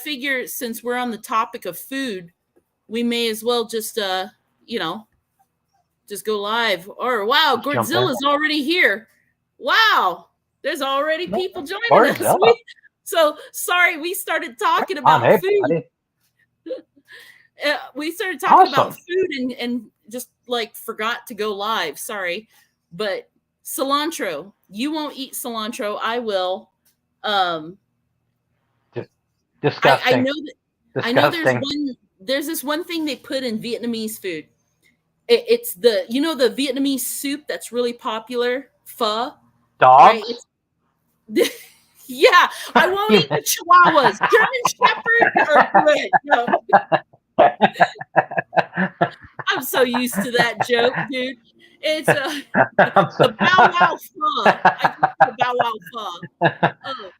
figure since we're on the topic of food, we may as well just you know, just go live. Or wow, Just jump in. Godzilla's already here. Wow, there's already No, people joining us. Godzilla. So sorry, we started talking On, about hey, food. buddy. We started talking about Awesome. food and just like forgot to go live. Sorry, but cilantro. You won't eat cilantro. I will. Um, I Disgusting. know that I know Disgusting. there's this one thing they put in Vietnamese food. It's the the Vietnamese soup that's really popular, pho, right? Dogs? Yeah, I won't eat the chihuahuas. German Shepherd or good. No, I'm so used to that joke, dude. It's the Bow Wow pho. I go for the Bow Wow pho. Oh,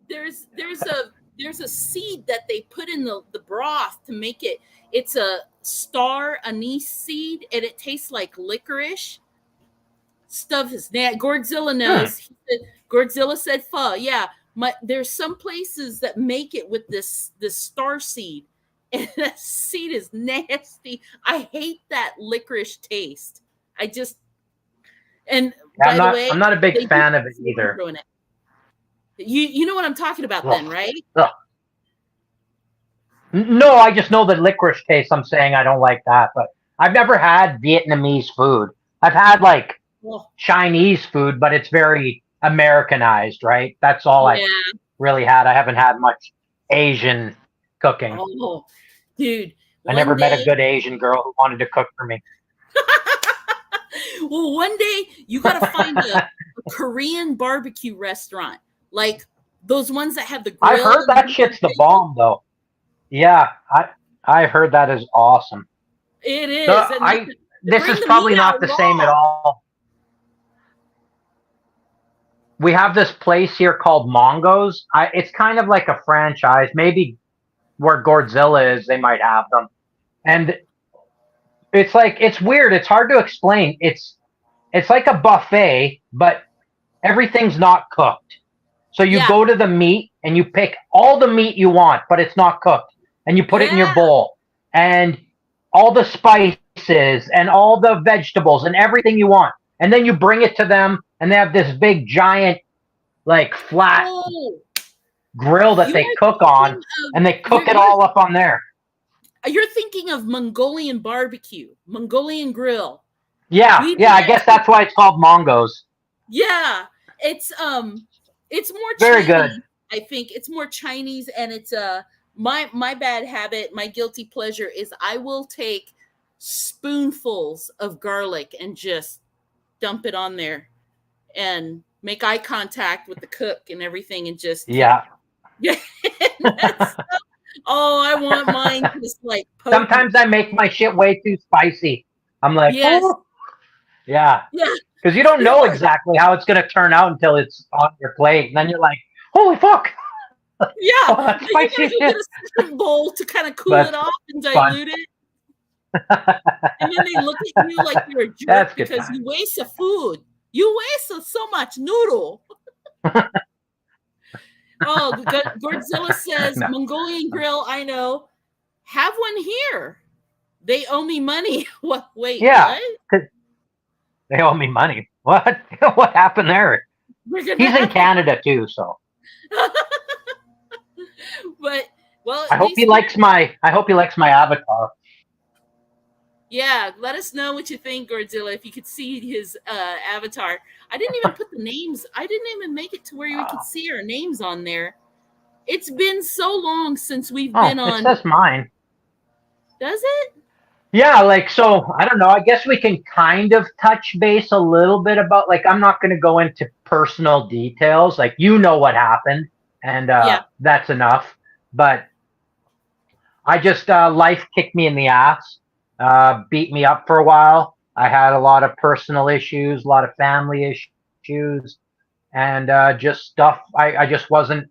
there's a seed that they put in the broth to make it. It's a star anise seed, and it tastes like licorice. Stuff is that Godzilla knows. Godzilla said pho. Yeah, there's some places that make it with this star seed, and that seed is nasty. I hate that licorice taste. I just and by the way, I'm not a they big do fan of put it either. cilantro in it. You know what I'm talking about then, Ugh. right? Ugh. No, I just know the licorice taste. I'm saying I don't like that, but I've never had Vietnamese food. I've had like Well, Chinese food, but it's very Americanized, right? That's all I've yeah. really had. I haven't had much Asian cooking. Oh, dude. I One never met a day, good Asian girl who wanted to cook for me. well, one day you got to find a Korean barbecue restaurant, like those ones that have the I've grill heard and that everything. shit's the bomb, though. Yeah, I've heard that is awesome. It The is, and I they This bring is the meat probably out not the same at raw. all. We have this place here called Mongo's. It's kind of like a franchise. Maybe where Godzilla is, they might have them. And it's like it's weird. It's hard to explain. It's like a buffet, but everything's not cooked. So you Yeah, go to the meat and you pick all the meat you want, but it's not cooked. And you put it in yeah. your bowl. And all the spices and all the vegetables and everything you want. And then you bring it to them and they have this big giant like flat Oh, grill that you they are cook thinking on of and they cook it all up on there. you're thinking of Mongolian barbecue, Mongolian grill. Yeah, We do yeah, I that guess too. that's why it's called Mongo's. Yeah, it's it's more Very good. Chinese. I think it's more Chinese, and it's my bad habit, my guilty pleasure is I will take spoonfuls of garlic and just dump it on there and make eye contact with the cook and everything, and just Yeah. yeah. Oh, I want mine just like potent. Sometimes I make my shit way too spicy. I'm like, Yes, oh, yeah. yeah. Because you don't You're know like, exactly how it's going to turn out until it's on your plate. And then you're like, holy fuck. yeah. Oh, that's Then you spicy gotta as go get shit. a second bowl to kind of cool it But off and fun. dilute it. And then they look at you like you're a That's jerk good because time. you waste the food. You waste so much noodle. Oh, Godzilla says No. Mongolian grill. I know. Have one here. They owe me money. What? Wait, Yeah. what? 'Cause they owe me money. What? What happened there? We're gonna He's in have. Canada too, so But well, I at hope he least likes my avatar. yeah. Let us know what you think, Godzilla. If you could see his avatar, I didn't even put the names. I didn't even make it to where we could see our names on there. It's been so long since we've Oh, been it on. says mine. Does it? Yeah, like so I don't know. I guess we can kind of touch base a little bit about like I'm not going to go into personal details. Like you know what happened and Yeah. that's enough. But I just life kicked me in the ass. Beat me up for a while. I had a lot of personal issues, a lot of family issues and just stuff I just wasn't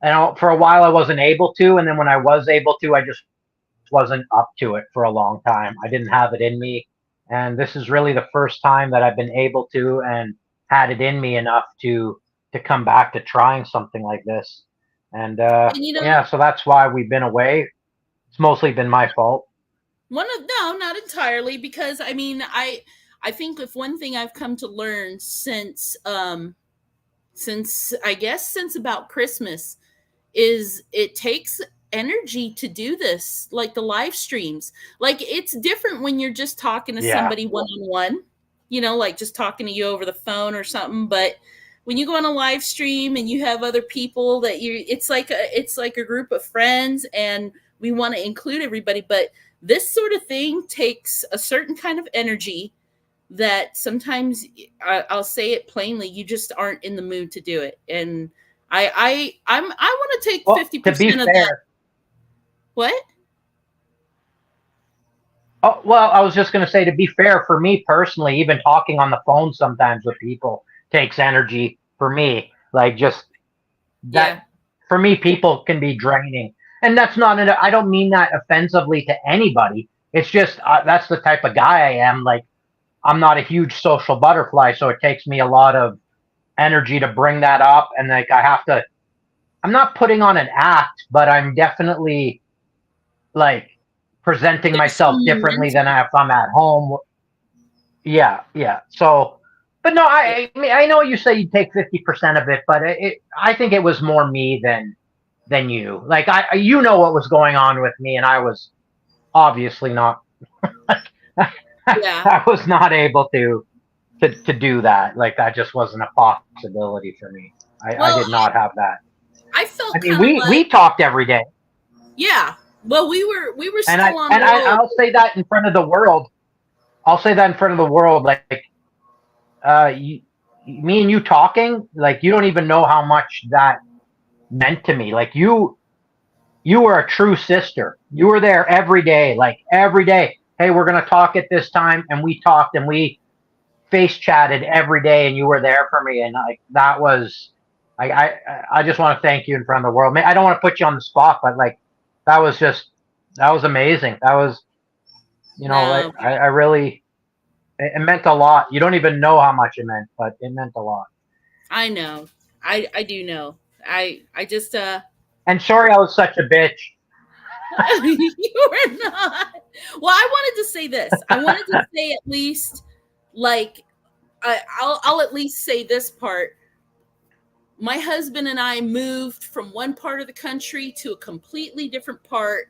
for a while I wasn't able to and then when I was able to I just wasn't up to it for a long time. I didn't have it in me. And this is really the first time that I've been able to and had it in me enough to come back to trying something like this. And And you know, yeah, so that's why we've been away. It's mostly been my fault. no, not entirely, because I mean, I think if one thing I've come to learn since I guess since about Christmas is it takes energy to do this, like the live streams. Like it's different when you're just talking to Yeah. somebody one on one, you know, like just talking to you over the phone or something. But when you go on a live stream and you have other people that you, it's like a group of friends, and we want to include everybody. But this sort of thing takes a certain kind of energy that sometimes I'll say it plainly, you just aren't in the mood to do it. And I want to take Well, to be 50% of that. fair, What? oh, well, I was just going to say, to be fair, for me personally, even talking on the phone sometimes with people takes energy for me. Like just Yeah. that, for me, people can be draining. And that's not, I don't mean that offensively to anybody. It's just, that's the type of guy I am. Like, I'm not a huge social butterfly, so it takes me a lot of energy to bring that up. And like, I'm not putting on an act, but I'm definitely like presenting There's some myself differently than momentum. if I'm at home. Yeah, yeah. So, but no, I mean, I know you say you take 50% of it, but I think it was more me than you. Like, you know what was going on with me, and I was obviously not. Yeah. I was not able to do that. Like, that just wasn't a possibility for me. I Well, did not have that. I I felt mean, kind of we like, talked every day, yeah. Well, we were and still on roll. I'll say that in front of the world. I'll say that in front of the world. Like, you, me and you talking, like, you don't even know how much that meant to me. Like, you were a true sister. You were there every day, like every day. Hey, we're gonna talk at this time, and we talked and we face chatted every day, and you were there for me, and like that was, I just want to thank you in front of the world. I don't want to put you on the spot, but like that was just that was amazing. That was, like No, I really, it meant a lot. You don't even know how much it meant, but it meant a lot. I know. I do know. I just And sorry, I was such a bitch. you were not. Well, I wanted to say this. I wanted to say at least, like, I'll at least say this part. My husband and I moved from one part of the country to a completely different part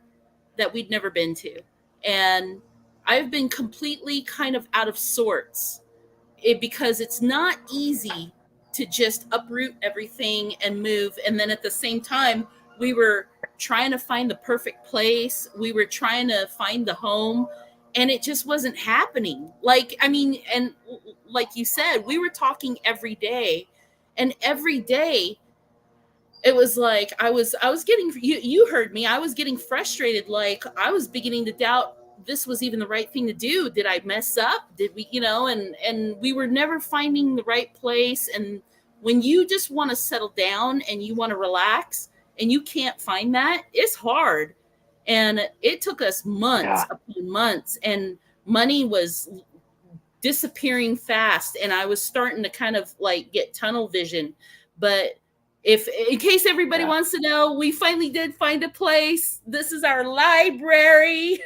that we'd never been to. And I've been completely kind of out of sorts, because it's not easy to just uproot everything and move. And then at the same time, we were trying to find the perfect place. We were trying to find the home, and it just wasn't happening. Like, I mean, and like you said, we were talking every day, and every day it was like I was getting, you heard me, I was getting frustrated. Like I was beginning to doubt this was even the right thing to do. Did I mess up? Did we, and we were never finding the right place. And when you just want to settle down and you want to relax and you can't find that, it's hard. And it took us months Yeah, upon months, and money was disappearing fast, and I was starting to kind of like get tunnel vision. But if, in case everybody yeah. wants to know, we finally did find a place. This is our library.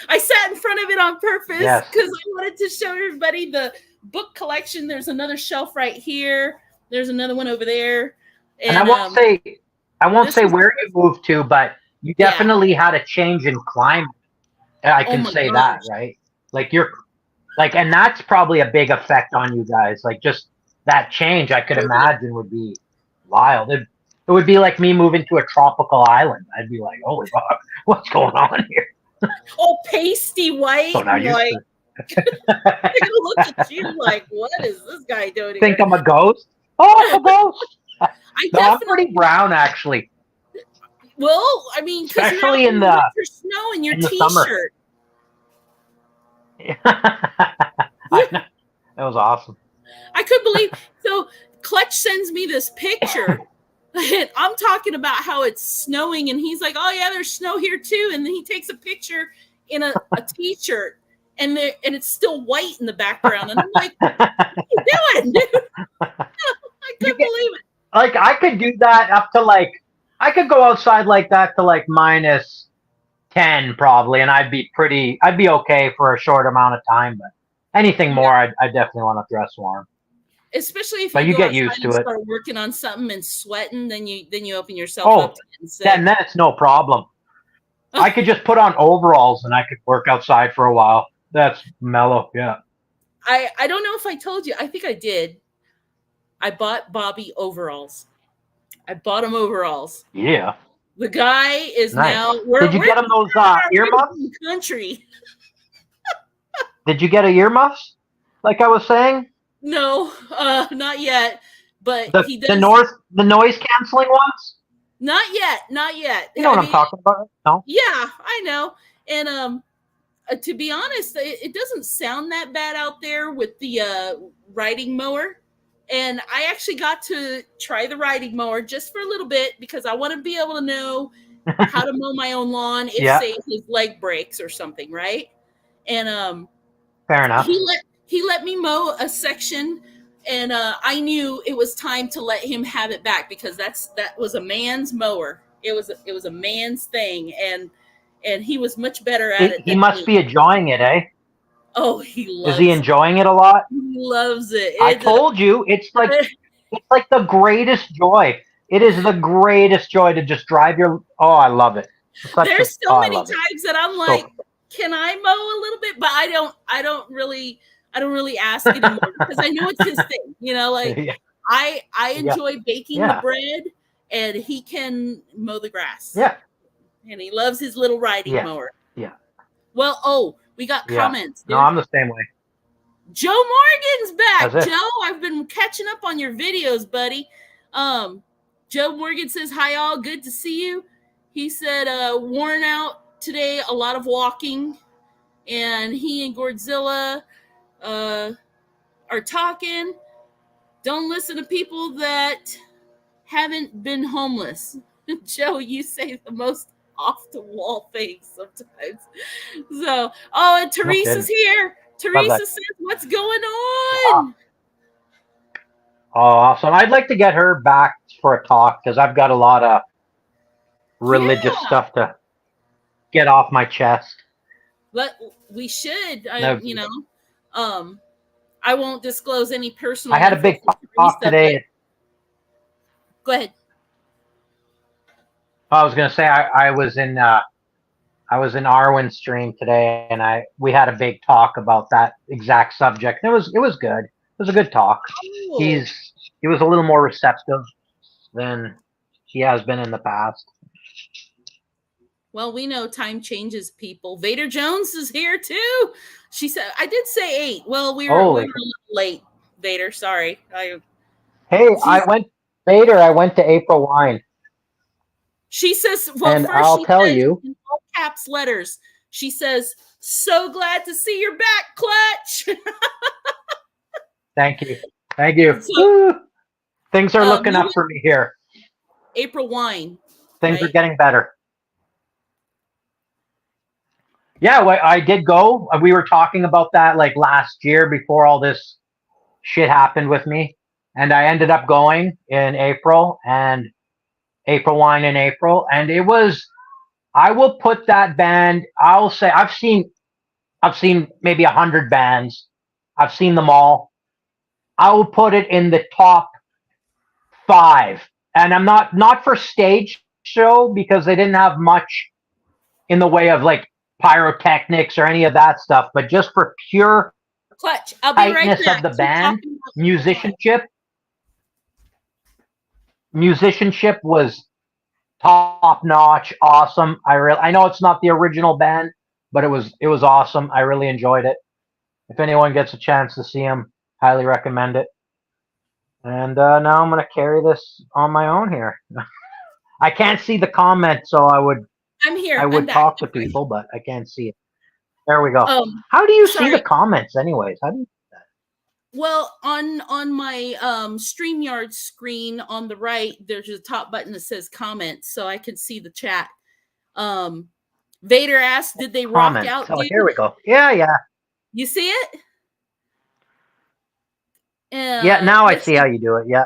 I sat in front of it on purpose Yes. because I wanted to show everybody the book collection. There's another shelf right here. There's another one over there. And And I won't this say was, where you moved to, but you yeah. definitely had a change in climate. I Oh can my say that, gosh. right? Like you're like, and that's probably a big effect on you guys. Like just that change, I could Totally. imagine would be wild. It would be like me moving to a tropical island. I'd be like, holy fuck, what's going on here? All pasty So white now and you like, they're gonna look at you like, what is this guy doing think here? I'm a ghost? Oh, I'm a ghost. I No, I'm pretty definitely, brown actually, well, I mean, because you're out especially in the winter snow in your in the summer. t-shirt. I know. That was awesome. I couldn't believe. So Clutch sends me this picture, and I'm talking about how it's snowing, and he's like, "Oh yeah, there's snow here too." And then he takes a picture in a t-shirt, and and it's still white in the background, and I'm like, "What are you doing, dude?" I you couldn't get believe it. like I could do that up to like I could go outside like that to like -10 probably, and I'd be okay for a short amount of time. But anything Yeah. more, I definitely want to dress warm. Especially if But you you go get outside used to and it. start working on something and sweating, then you open yourself up Oh, to getting sick. then it's no problem. I could just put on overalls and I could work outside for a while. That's mellow. Yeah. I don't know if I told you. I think I did. I bought Bobby overalls. I bought him overalls. Yeah. The guy is Nice. now. Did you get him those earmuffs? Country. Did you get earmuffs? Like I was saying, No, not yet. But he does. the noise canceling ones. Not yet. Not yet. You know what I'm talking about? No. Yeah, I know. And to be honest, it doesn't sound that bad out there with the riding mower. And I actually got to try the riding mower just for a little bit because I want to be able to know how to mow my own lawn if, say, his leg breaks or something, right? And fair enough. He let me mow a section, and I knew it was time to let him have it back because that was a man's mower. It was a man's thing, and he was much better at it. He must be enjoying it, eh? Oh, he loves. Is he enjoying it a lot? He loves it. I told you, it's like the greatest joy. It is the greatest joy to just drive your. Oh, I love it. There's so many times that I'm like, can I mow a little bit? But I don't really ask anymore because I know it's his thing. You know, like I enjoy baking the bread, and he can mow the grass. Yeah. And he loves his little riding mower. Yeah. Well, we got comments. Dude. No, I'm the same way. Joe Morgan's back. Joe, I've been catching up on your videos, buddy. Joe Morgan says, hi, all. Good to see you. He said, worn out today, a lot of walking. And he and Gordzilla are talking. Don't listen to people that haven't been homeless. Joe, you say the most off the wall things sometimes. So, and Teresa's here. Teresa says, what's going on? Oh, awesome. I'd like to get her back for a talk because I've got a lot of religious stuff to get off my chest. But we should, I won't disclose any personal. I had a big talk today. Go ahead. I was going to say I was in Arwen's stream today, and we had a big talk about that exact subject. It was good. It was a good talk. Oh. He was a little more receptive than he has been in the past. Well, we know time changes people. Vader Jones is here too. She said, "I did say 8." Well, we were a little late. Vader, sorry. I went to April Wine. She says, well, and I'll tell you, in all caps letters, she says, so glad to see you're back, Clutch. Thank you. So, things are looking up for me here. April Wine. Things are getting better. Yeah, I did go. We were talking about that like last year before all this shit happened with me. And I ended up going in April, and April Wine in April, and it was. I will put that band. I'll say I've seen maybe 100 bands. I've seen them all. I will put it in the top 5, and I'm not for stage show because they didn't have much in the way of like pyrotechnics or any of that stuff, but just for pure Clutch. I'll be right back. Of the band, musicianship was top notch, awesome. I know it's not the original band, but it was awesome. I really enjoyed it. If anyone gets a chance to see them, highly recommend it. And now I'm gonna carry this on my own here. I can't see the comments, so I'm here. I would talk to people, but I can't see it. There we go. How do you see the comments, anyways? How do you? Well, on my StreamYard screen on the right, there's a top button that says comments, so I can see the chat. Vader asked, did they rock out? Oh, here we go. Yeah. You see it? Yeah, now I see how you do it. Yeah.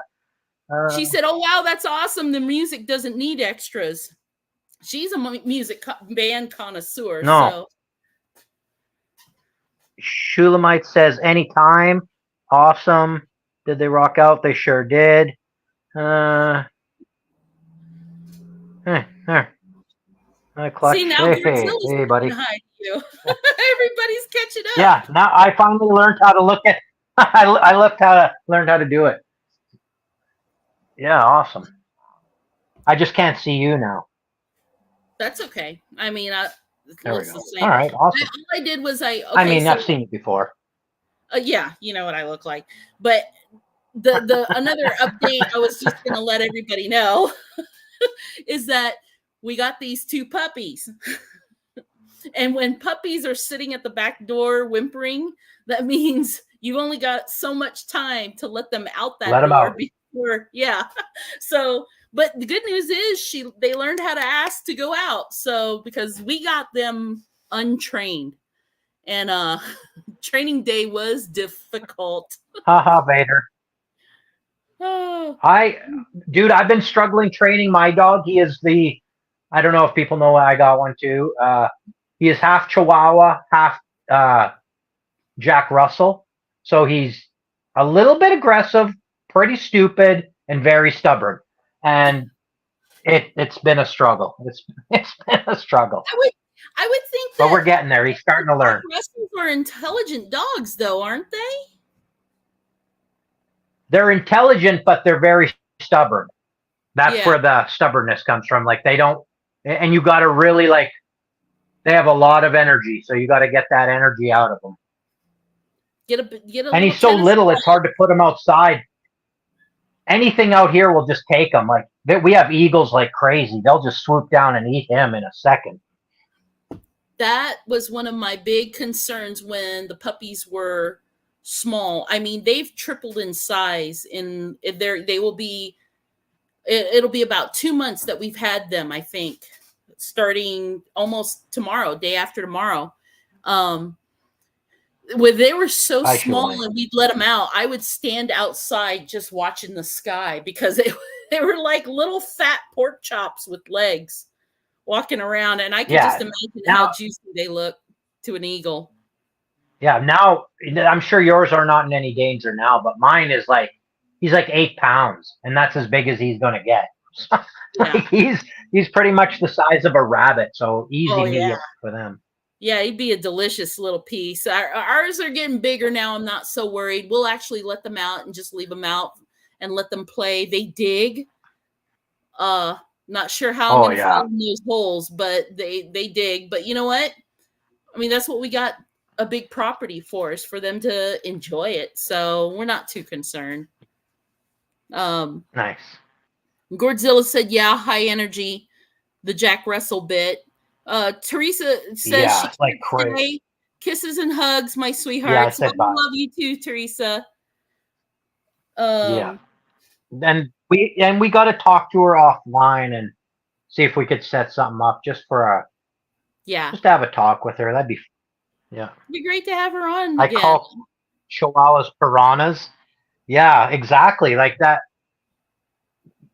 She said, "Oh wow, that's awesome. The music doesn't need extras." She's a music band connoisseur. No. So Shulamite says anytime. Awesome. Did they rock out? They sure did. See, now Gordzilla's hey, buddy. behind you. Everybody's catching up. Yeah, now I finally learned how to look at. I learned how to do it. Yeah, awesome. I just can't see you now. That's okay. I mean, there we go. All right, awesome. All I did was I mean, I've seen it before. Yeah, you know what I look like. But the another update I was just gonna let everybody know is that we got these 2 puppies. And when puppies are sitting at the back door whimpering, that means you've only got so much time to let them out that door before. Yeah. So, but the good news is they learned how to ask to go out. So because we got them untrained, and training day was difficult. Haha, Vader. Oh. I've been struggling training my dog. He is I don't know if people know I got one too. He is half Chihuahua, half Jack Russell. So he's a little bit aggressive, pretty stupid, and very stubborn. And it's been a struggle. It's been a struggle. I would think that. But we're getting there. He's starting to learn. Russells are intelligent dogs, though, aren't they? They're intelligent, but they're very stubborn. That's where the stubbornness comes from. Like they don't, and you got to really they have a lot of energy, so you got to get that energy out of them. Get a. And he's so little, it's hard to put him outside. Anything out here will just take him. Like we have eagles like crazy. They'll just swoop down and eat him in a second. That was one of my big concerns when the puppies were small. I mean, they've tripled in size. It'll be about 2 months that we've had them, I think, starting almost tomorrow, day after tomorrow. When they were so small and we'd let them out, I would stand outside just watching the sky because they were like little fat pork chops with legs walking around. And I could just imagine how juicy they look to an eagle. Yeah, now I'm sure yours are not in any danger now, but mine is he's like 8 pounds, and that's as big as he's going to get. He's pretty much the size of a rabbit, so easy meal for them. Yeah, he'd be a delicious little piece. Ours are getting bigger now. I'm not so worried. We'll actually let them out and just leave them out and let them play. They dig. Not sure how I'm going to fall in those holes, but they dig. But you know what? I mean, that's what we got a big property for, is for them to enjoy it. So we're not too concerned. Nice. Gordzilla said, yeah, high energy, the Jack Russell bit. Teresa says she like crazy. Kisses and hugs, my sweetheart. Yeah, I love you too, Teresa. And we got to talk to her offline and see if we could set something up just for just to have a talk with her. That'd be it'd be great to have her on. I call Chihuahuas piranhas. Yeah, exactly. Like that.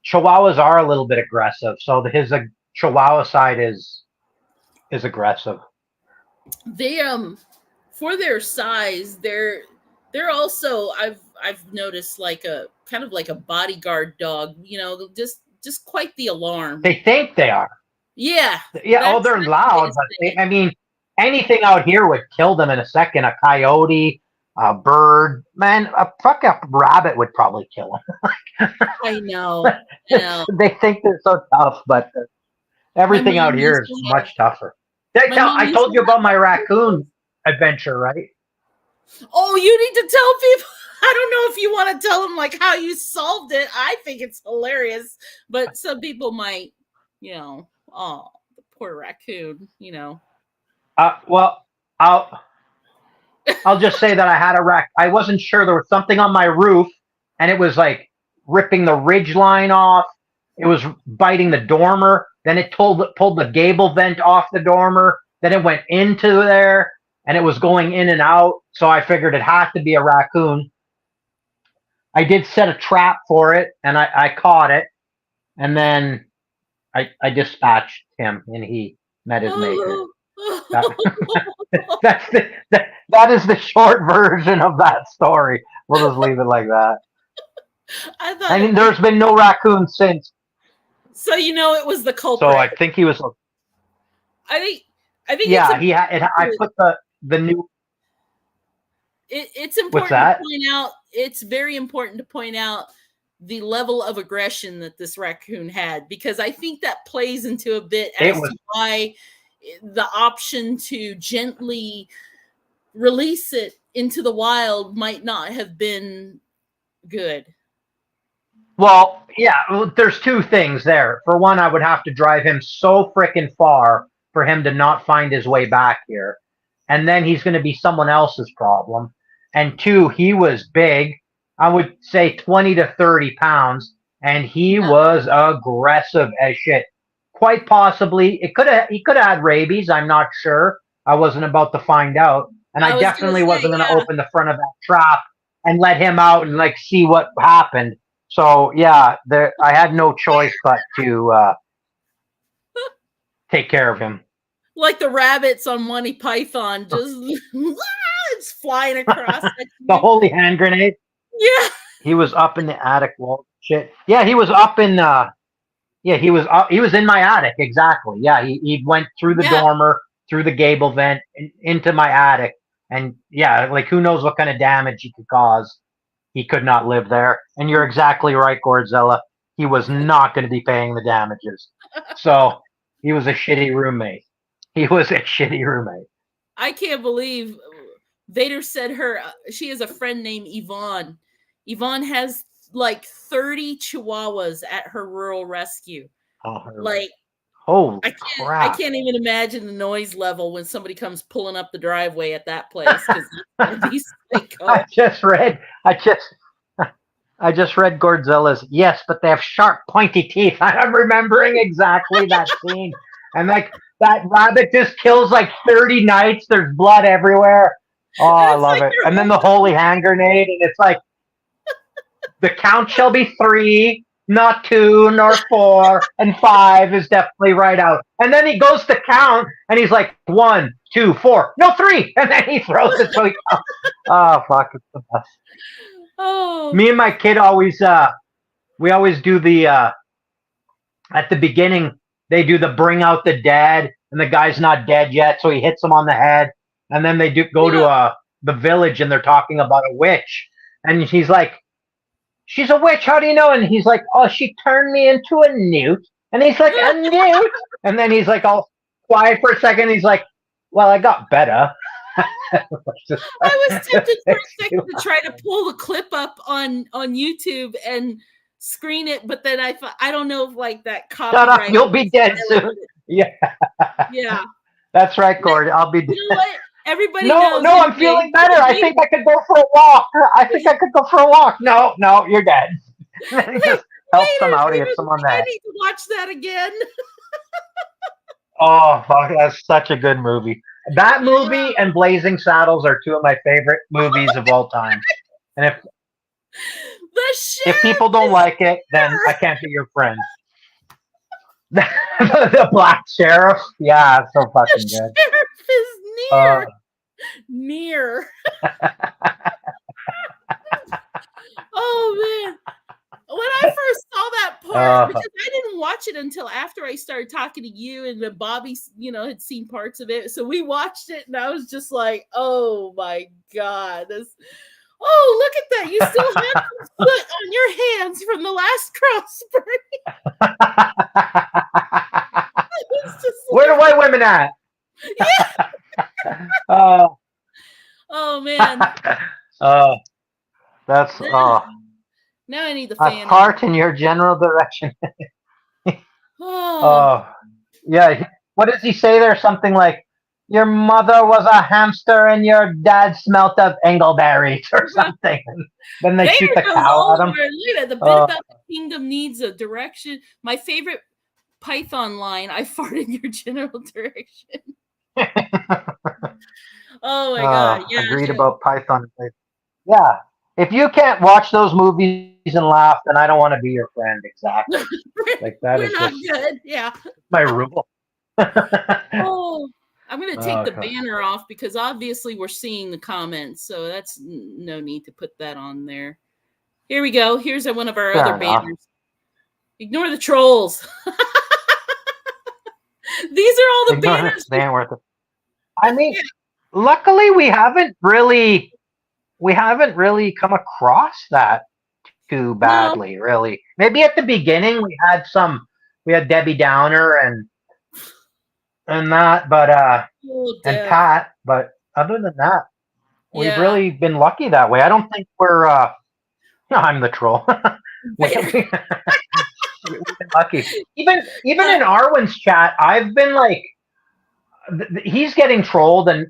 Chihuahuas are a little bit aggressive, so his Chihuahua side is aggressive. They for their size, they're also I've noticed like a kind of like a bodyguard dog, you know, just quite the alarm. They think they are. Yeah. Yeah, they're loud, but I mean anything out here would kill them in a second. A coyote, a bird, man, a rabbit would probably kill them. I know. They think they're so tough, but everything out here is much tougher. I told you about my raccoon adventure, right? Oh, you need to tell people. I don't know if you want to tell them like how you solved it. I think it's hilarious, but some people might, the poor raccoon, Well, I'll just say that I had I wasn't sure, there was something on my roof, and it was like ripping the ridge line off. It was biting the dormer. Then it pulled the gable vent off the dormer. Then it went into there, and it was going in and out. So I figured it had to be a raccoon. I did set a trap for it, and I caught it, and then I dispatched him, and he met his maker. That, that is the short version of that story. We'll just leave it like that. I thought. And there's been no raccoon since. So it was the culprit. So I think he was. I think. Yeah, he had. I put the new. It's important to point out. It's very important to point out the level of aggression that this raccoon had, because I think that plays into a bit as to why the option to gently release it into the wild might not have been good. Well, yeah, there's two things there. For one, I would have to drive him so freaking far for him to not find his way back here. And then he's going to be someone else's problem. And two, he was big. I would say 20 to 30 pounds. And he was aggressive as shit. Quite possibly, he could have had rabies. I'm not sure. I wasn't about to find out. And I definitely wasn't going to open the front of that trap and let him out and see what happened. So yeah, I had no choice but to take care of him. Like the rabbits on Monty Python, just it's flying across. The holy hand grenade. Yeah. He was up in the attic wall. Shit. Yeah, he was up in. He was up. He was in my attic. Exactly. Yeah, he went through the dormer, through the gable vent, into my attic, and who knows what kind of damage he could cause. He could not live there. And you're exactly right, Gordzilla. He was not going to be paying the damages. So he was a shitty roommate. I can't believe Vader said she has a friend named Yvonne. Yvonne has 30 chihuahuas at her rural rescue. Holy crap. I can't even imagine the noise level when somebody comes pulling up the driveway at that place. I just read Gordzilla's. Yes, but they have sharp, pointy teeth. I'm remembering exactly that scene. And that rabbit just kills 30 knights. There's blood everywhere. Oh, I love it. And then the holy hand grenade, and it's the count shall be 3. Not 2, nor 4, and 5 is definitely right out. And then he goes to count, and he's like 1, 2, 4, no 3, and then he throws it so he counts. Oh fuck, it's the best. Oh. Me and my kid always we always do the at the beginning they do the bring out the dead, and the guy's not dead yet, so he hits him on the head, and then they go to the village, and they're talking about a witch, and he's like, she's a witch, how do you know? And he's like, oh, she turned me into a newt. And he's like, a newt? And then he's all quiet for a second. He's like, well, I got better. I was tempted for a second to try to pull the clip up on YouTube and screen it, but then I thought, I don't know if that copyright. Shut up, you'll be dead soon. Yeah. Yeah. That's right, Cordy. I'll be dead. You know what? Everybody knows. No, I'm feeling better. I think I could go for a walk. No, you're dead. Just help them out. Get some on that. I need to watch that again. Oh, fuck, that's such a good movie. That movie and Blazing Saddles are two of my favorite movies of all time. And if people don't like it, then I can't be your friend. The Black Sheriff, yeah, it's so fucking good. Sheriff is near. Oh man, when I first saw that part, because I didn't watch it until after I started talking to you, and then Bobby, had seen parts of it, so we watched it, and I was just like, oh my god, this. Oh, look at that! You still have the foot on your hands from the last crossbreed. Where the white women at? Yeah. Oh man. That's now I need the fan. A part in your general direction. Yeah. What does he say there? Something like, your mother was a hamster and your dad smelt of angleberries or something. And then they shoot the cow at him. The bit about the kingdom needs a direction. My favorite Python line, I fart in your general direction. Oh my god. Yeah. Agreed about Python. Yeah. if you can't watch those movies and laugh, then I don't want to be your friend. Exactly. Like that We're is not just good. Yeah. my rule. Oh, I'm going to take Oh, the God. banner off because obviously we're seeing the comments. So that's no need to put that on there. Here we go. Here's one of our Fair other enough. banners. Ignore the trolls. These are all the Ignore this. banners. They ain't worth it. I mean, luckily we haven't really come across that too No. badly, really. Maybe at the beginning we had Debbie Downer and that, but Oh, and Deb. Pat, but other than that, we've Yeah. really been lucky that way. I don't think we're no, I'm the troll. Vader. We've been lucky. Even in Arwen's chat, I've been like he's getting trolled and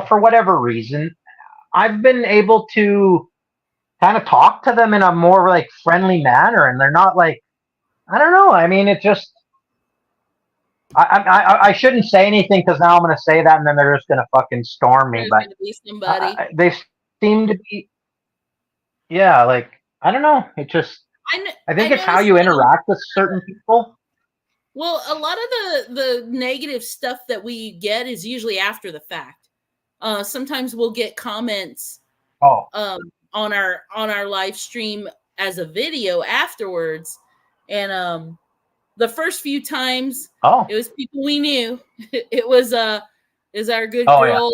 for whatever reason, I've been able to kind of talk to them in a more like friendly manner, and they're not like I don't know. I mean, it just I shouldn't say anything because now I'm going to say that, and then they're just going to fucking storm me. There's But going to be somebody. they seem to be, yeah. Like I don't know. It just I think it's how noticed you interact with certain people. Well, a lot of the negative stuff that we get is usually after the fact. Sometimes we'll get comments Oh, on our live stream as a video afterwards, and the first few times it was people we knew. It was our good girl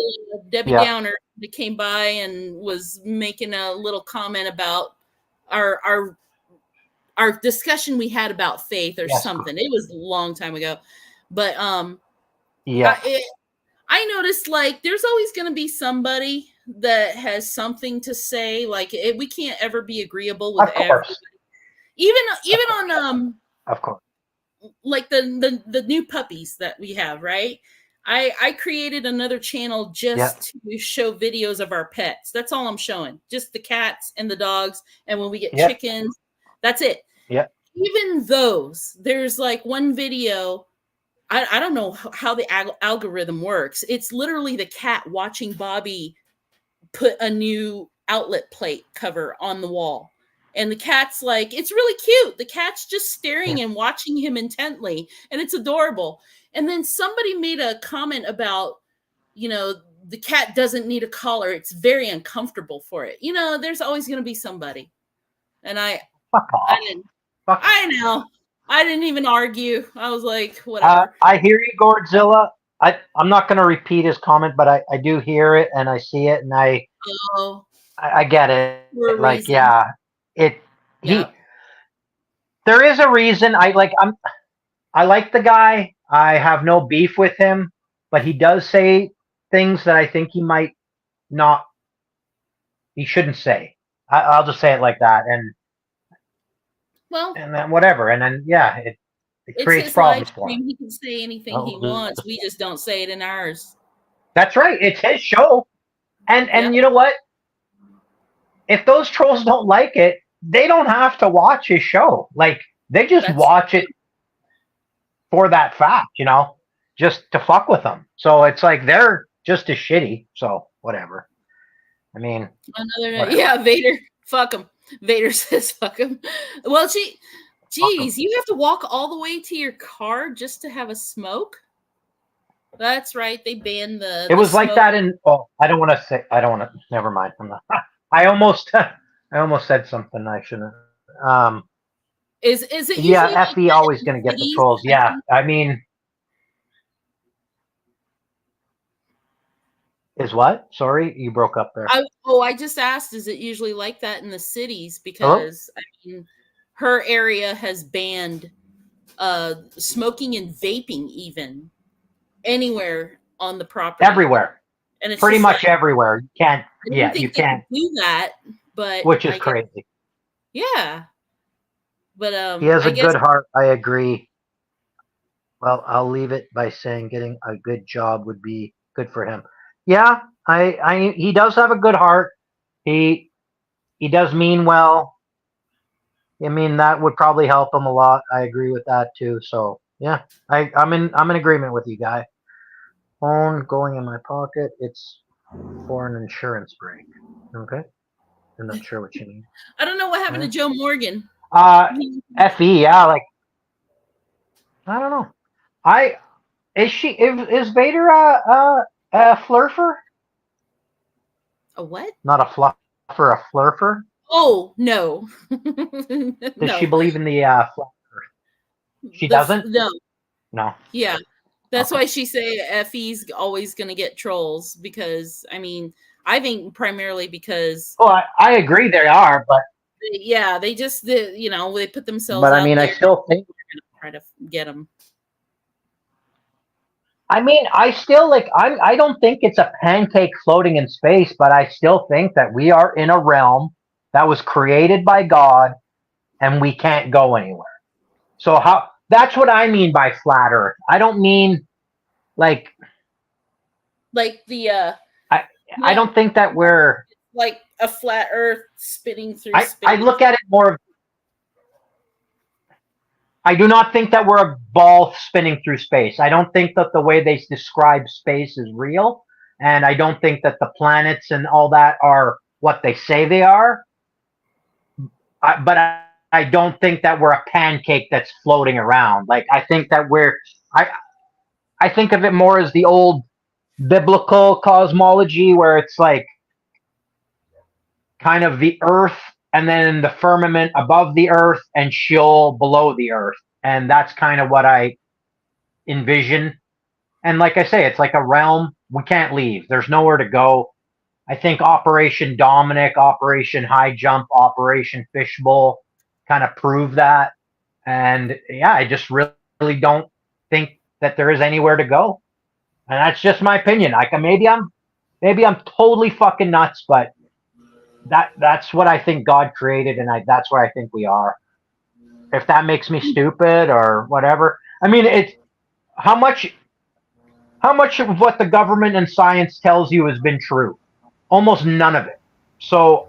Debbie Downer that came by and was making a little comment about our discussion we had about faith or something. It was a long time ago, but I noticed like there's always going to be somebody that has something to say. Like we can't ever be agreeable with everybody. Even on of course, like the new puppies that we have, right? I created another channel just to show videos of our pets. That's all I'm showing. Just the cats and the dogs, and when we get chickens, that's it. Yeah. Even those, there's like one video. I don't know how the algorithm works. It's literally the cat watching Bobby put a new outlet plate cover on the wall. And the cat's like, it's really cute. The cat's just staring and watching him intently. And it's adorable. And then somebody made a comment about, the cat doesn't need a collar. It's very uncomfortable for it. There's always going to be somebody. And I know. I didn't even argue. I was like, whatever. I hear you, Godzilla. I'm not going to repeat his comment, but I do hear it and I see it and I get it. Like, reason. Yeah, there is a reason. I like the guy. I have no beef with him, but he does say things that I think he shouldn't say. I'll just say it like that. And then whatever. And then, it creates problems for him. He can say anything he wants. We just don't say it in ours. That's right. It's his show. And you know what? If those trolls don't like it, they don't have to watch his show. Like, they just watch it for that fact, just to fuck with them. So it's like they're just as shitty. So whatever. I mean, Vader, fuck him. Vader says fuck him. Well, geez, you have to walk all the way to your car just to have a smoke? That's right. They banned the. It was like that in. Oh, I don't want to say. I don't want to. Never mind. I almost said something I shouldn't. Is it? Yeah, FE always going to get the trolls. Yeah, I mean. Is what? Sorry, you broke up there. I just asked, is it usually like that in the cities? Because I mean, her area has banned smoking and vaping even anywhere on the property. Everywhere. And it's pretty much everywhere. You can't. Yeah, you can't do that. But which is crazy. Yeah. But he has a good heart. I agree. Well, I'll leave it by saying getting a good job would be good for him. Yeah, he does have a good heart. He does mean well. I mean, that would probably help him a lot. I agree with that too. So yeah, I'm in agreement with you, guy. Phone going in my pocket. It's for an insurance break. Okay. I'm not sure what you mean. I don't know what happened to Joe Morgan. Fe, yeah, like I don't know. Is Vader a flurfer? A what? Not a fluffer, a flurfer. Oh no. Does she No. believe in the fluffer? She doesn't. No. No. Yeah. That's Okay. why she say Effie's always going to get trolls because I mean, I think primarily because Oh, I agree they are, but yeah, they just they put themselves I out mean, I there still think. to try to get them. I mean, I still like. I don't think it's a pancake floating in space, but I still think that we are in a realm that was created by God, and we can't go anywhere. So how? That's what I mean by flat Earth. I don't mean like the I don't think that we're. like a flat Earth spinning through I space. look at it more. I do not think that we're a ball spinning through space. I don't think that the way they describe space is real, and I don't think that the planets and all that are what they say they are. But I don't think that we're a pancake that's floating around. Like I think that I think of it more as the old biblical cosmology where it's like kind of the earth and then the firmament above the earth and Sheol below the earth. And that's kind of what I envision. And like I say, it's like a realm we can't leave. There's nowhere to go. I think Operation Dominic, Operation High Jump, Operation Fishbowl kind of prove that. And yeah, I just really don't think that there is anywhere to go. And that's just my opinion. Like maybe I'm totally fucking nuts, but that's what I think God created, and that's where I think we are. If that makes me stupid or whatever, I mean, it's how much of what the government and science tells you has been true? Almost none of it. So,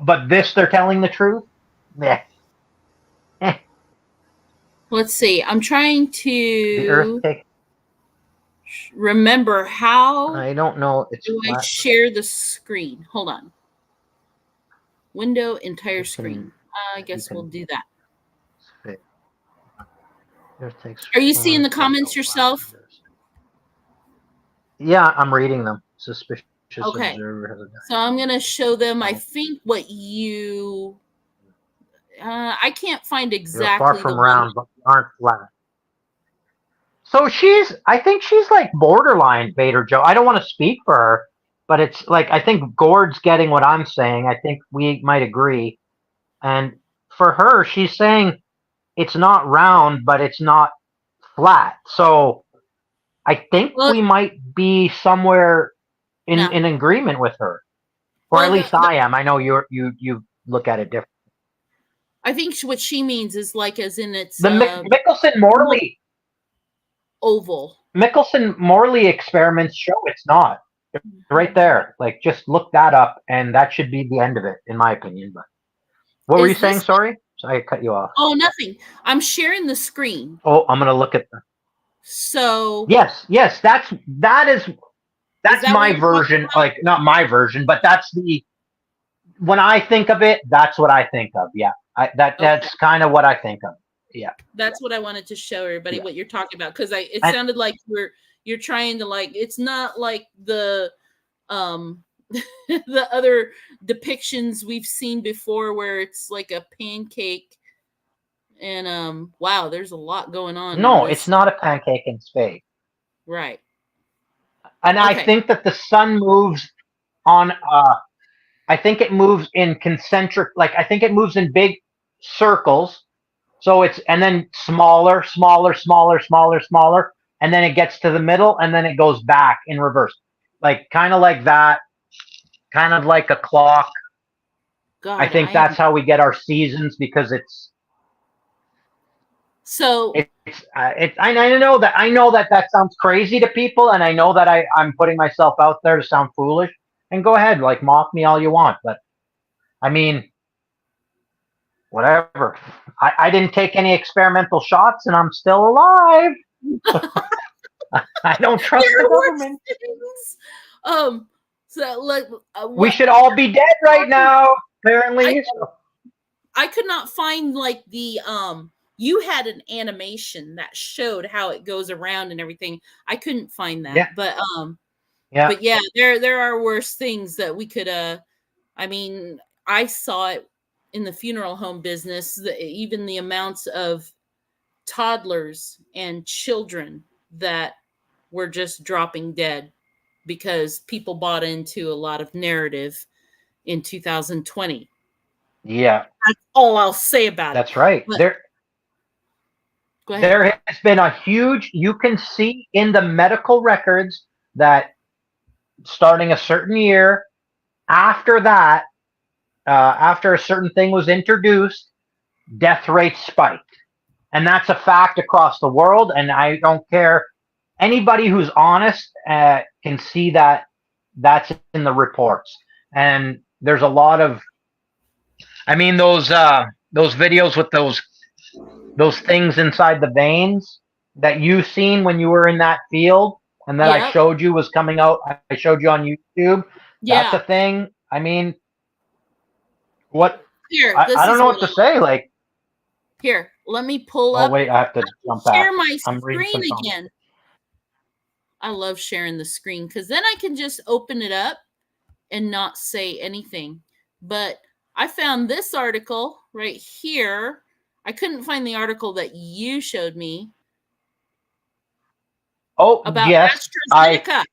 but this they're telling the truth. Yeah. Let's see. I'm trying The Earth to take. remember how I don't know. It's do I flat. share the screen. Hold on. Window entire screen. I guess we'll do that. Are you seeing the comments yourself? Yeah, I'm reading them. Suspicious Okay. observer has a So I'm going to show them, I think, what you... I can't find exactly. You're far from round, but you aren't flat. So I think she's like borderline Vader Joe. I don't want to speak for her, but it's like, I think Gord's getting what I'm saying. I think we might agree. And for her, she's saying it's not round, but it's not flat. So I think we might be somewhere in agreement with her, or at least I am. I know you look at it different. I think what she means is like as in it's the Michelson-Morley oval. Michelson-Morley experiments show it's not. It's right there. Like just look that up, and that should be the end of it, in my opinion. But what were you saying? Sorry, I cut you off. Oh, nothing. I'm sharing the screen. Oh, I'm gonna look at them. So yes, that's my version. Like not my version, but that's when I think of it, that's what I think of. Yeah, that's kind of what I think of. Yeah, that's what I wanted to show everybody what you're talking about, because it sounded like you're trying to, like, it's not like the the other depictions we've seen before where it's like a pancake and wow, there's a lot going on. No, it's not a pancake in space. Right. And I think that the sun moves on I think it moves in concentric, like I think it moves in big circles. So and then smaller, and then it gets to the middle, and then it goes back in reverse. Like kind of like that, kind of like a clock. God, I think that's how we get our seasons, because it's so I know that sounds crazy to people, and I know that I'm putting myself out there to sound foolish, and go ahead, like mock me all you want, but I mean, whatever. I didn't take any experimental shots, and I'm still alive. I don't trust the government. So look, We should all be dead right now, apparently. I could not find like the you had an animation that showed how it goes around and everything. I couldn't find that. Yeah. But yeah, there are worse things that we could I mean, I saw it in the funeral home business, even the amounts of toddlers and children that were just dropping dead because people bought into a lot of narrative in 2020. Yeah. That's all I'll say about it. That's right. But, go ahead. There has been a huge, you can see in the medical records that starting a certain year, after that, after a certain thing was introduced, death rates spiked. And that's a fact across the world. And I don't care. Anybody who's honest can see that that's in the reports. And there's a lot of, I mean, those videos with those things inside the veins that you seen when you were in that field and that I showed you was coming out. I showed you on YouTube. Yeah. That's a thing. I mean, what? Here, I don't know what to say. Like, here, let me pull up. Oh, wait, I have to jump back. Share my screen again. I love sharing the screen because then I can just open it up and not say anything. But I found this article right here. I couldn't find the article that you showed me. Oh, about yes, AstraZeneca.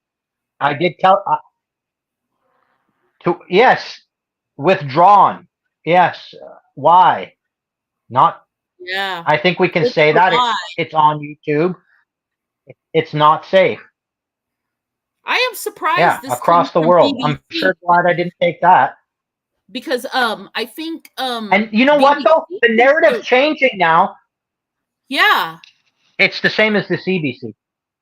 I did tell. Yes, withdrawn. Yes, why? Not. Yeah. I think we can say that it's on YouTube. It's not safe. I am surprised. Yeah, across the world. BBC. I'm sure glad I didn't take that. Because I think and you know what though? The narrative's changing now. Yeah. It's the same as the CBC.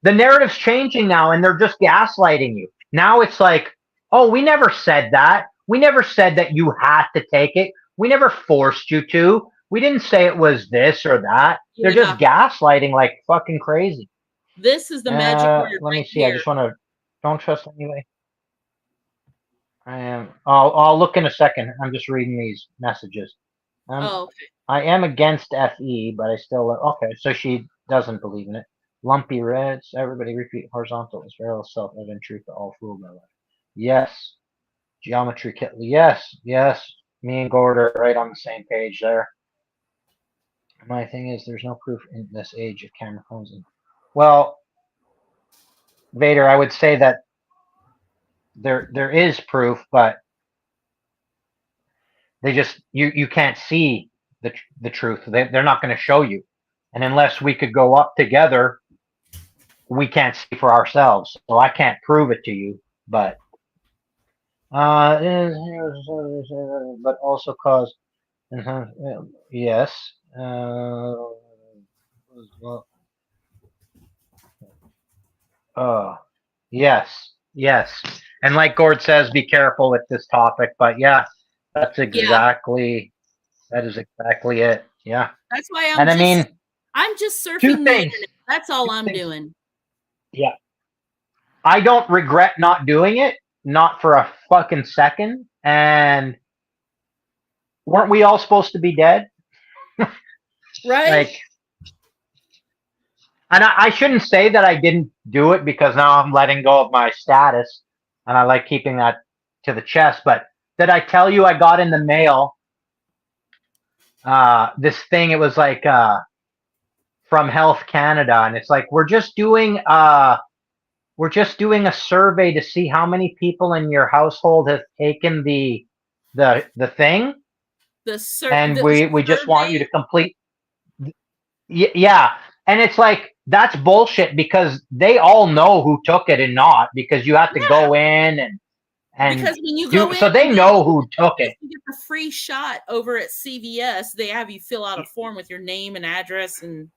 The narrative's changing now and they're just gaslighting you. Now it's like, oh, we never said that. We never said that you had to take it. We never forced you to. We didn't say it was this or that. Yeah. They're just gaslighting like fucking crazy. This is the magic word. Let me see. Here. I just want to don't trust anybody. I am. I'll look in a second. I'm just reading these messages. Okay. I am against FE, but I still okay. So she doesn't believe in it. Lumpy reds. Everybody repeat horizontal is very self-evident truth that all fooled by life. Yes. Geometry kit. Yes. Yes. Me and Gord are right on the same page there. My thing is, there's no proof in this age of camera phones. Well, Vader, I would say that there is proof, but they just you can't see the truth. They're not going to show you, and unless we could go up together, we can't see for ourselves. So I can't prove it to you, but but also cause yes. Yes. And like Gord says, be careful with this topic. But yeah, that is exactly it. Yeah. That's why I'm just surfing two the things. internet. That's all I'm doing. Yeah. I don't regret not doing it, not for a fucking second. And weren't we all supposed to be dead? Right. Like, and I shouldn't say that I didn't do it because now I'm letting go of my status and I like keeping that to the chest. But did I tell you I got in the mail this thing? It was like from Health Canada, and it's like we're just doing a survey to see how many people in your household have taken the thing. And we just want you to complete. Yeah, and it's like that's bullshit because they all know who took it and not, because you have to go in and because when you go in, so they know who took it. You get a free shot over at CVS. They have you fill out a form with your name and address and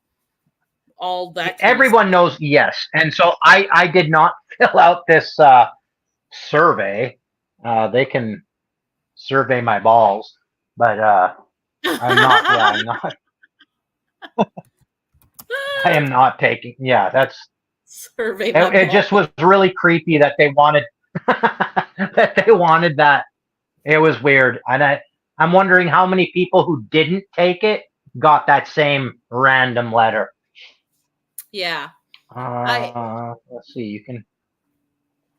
all that. Everyone knows, yes. And so I did not fill out this survey. They can survey my balls, but I'm not. I am not taking. Yeah, that's survey. It just was really creepy that they wanted. that they wanted that. It was weird. And I'm wondering how many people who didn't take it got that same random letter. Yeah. Let's see. You can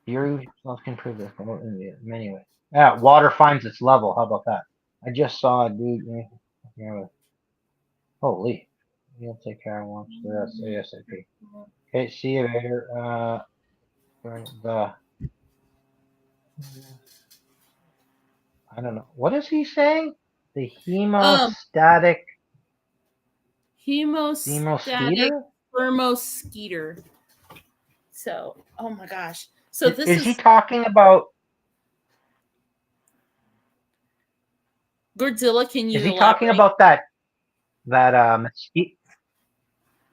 your self can prove this. Anyway, yeah. Water finds its level. How about that? I just saw a dude. Holy. You'll take care of once the rest ASAP. Okay, see you later. The I don't know. What is he saying? The hemostatic Hemostatic mosquito? thermoskeeter. So, oh my gosh. So this Is he is talking about? Godzilla. Can Is you he talking elaborate? about that mosquito?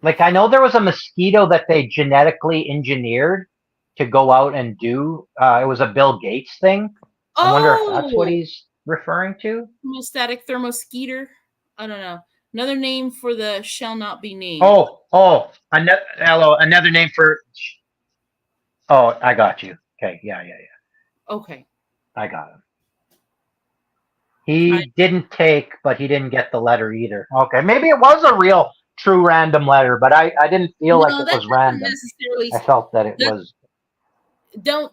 Like I know there was a mosquito that they genetically engineered to go out and do. It was a Bill Gates thing. I wonder if that's what Oh, he's referring to. hemostatic thermoskeeter. I don't know. Another name for the shall not be named. Another name for. Oh, I got you. Okay, yeah. Okay. I got him. I He didn't take, but he didn't get the letter either. Okay, maybe it was a real, true random letter, but I didn't feel like no, it that was doesn't random. necessarily. I felt that it That was.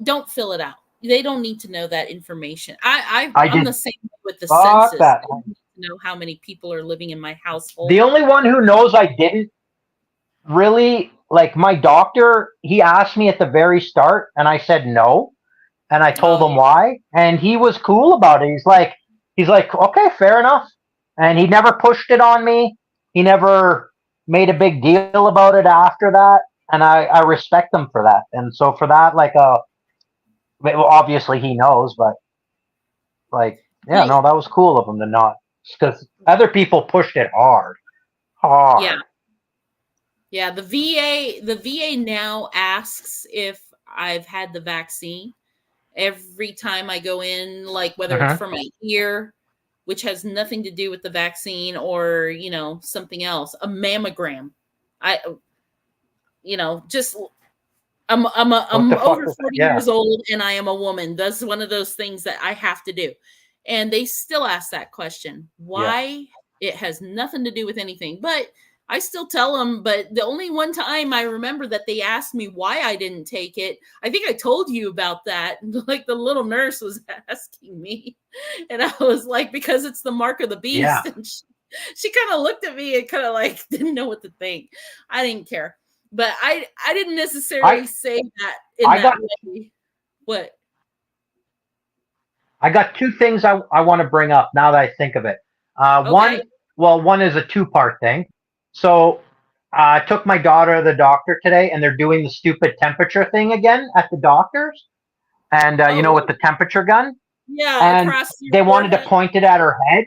don't fill it out. They don't need to know that information. I I'm did. the same with the Fuck census. that. They don't need to know how many people are living in my household. The only one who knows I didn't really like my doctor. He asked me at the very start, and I said no, and I told Oh him why, and he was cool about it. He's like, okay, fair enough, and he never pushed it on me. He never made a big deal about it after that, and I respect him for that. And so for that, well, obviously he knows, but like, yeah, yeah. no, that was cool of him to not, because other people pushed it hard, Yeah. hard. Yeah, the VA now asks if I've had the vaccine every time I go in, like whether it's Uh-huh. for my ear, which has nothing to do with the vaccine, or something else, a mammogram. I just What I'm the fuck over is that? 40 Yeah, years old and I am a woman. That's one of those things that I have to do. And they still ask that question. yeah. Why? It has nothing to do with anything. But I still tell them, but the only one time I remember that they asked me why I didn't take it, I think I told you about that. Like the little nurse was asking me. And I was like, because it's the mark of the Yeah, beast. And she kind of looked at me and kind of like didn't know what to think. I didn't care, but I didn't I necessarily say that in I that got way. What? I got two things I want to bring up now that I think of it. Okay. One is a two-part thing. So I took my daughter to the doctor today, and they're doing the stupid temperature thing again at the doctor's, and Oh, with really? the temperature gun, Yeah, and across your they wanted to forehead. point it at her head.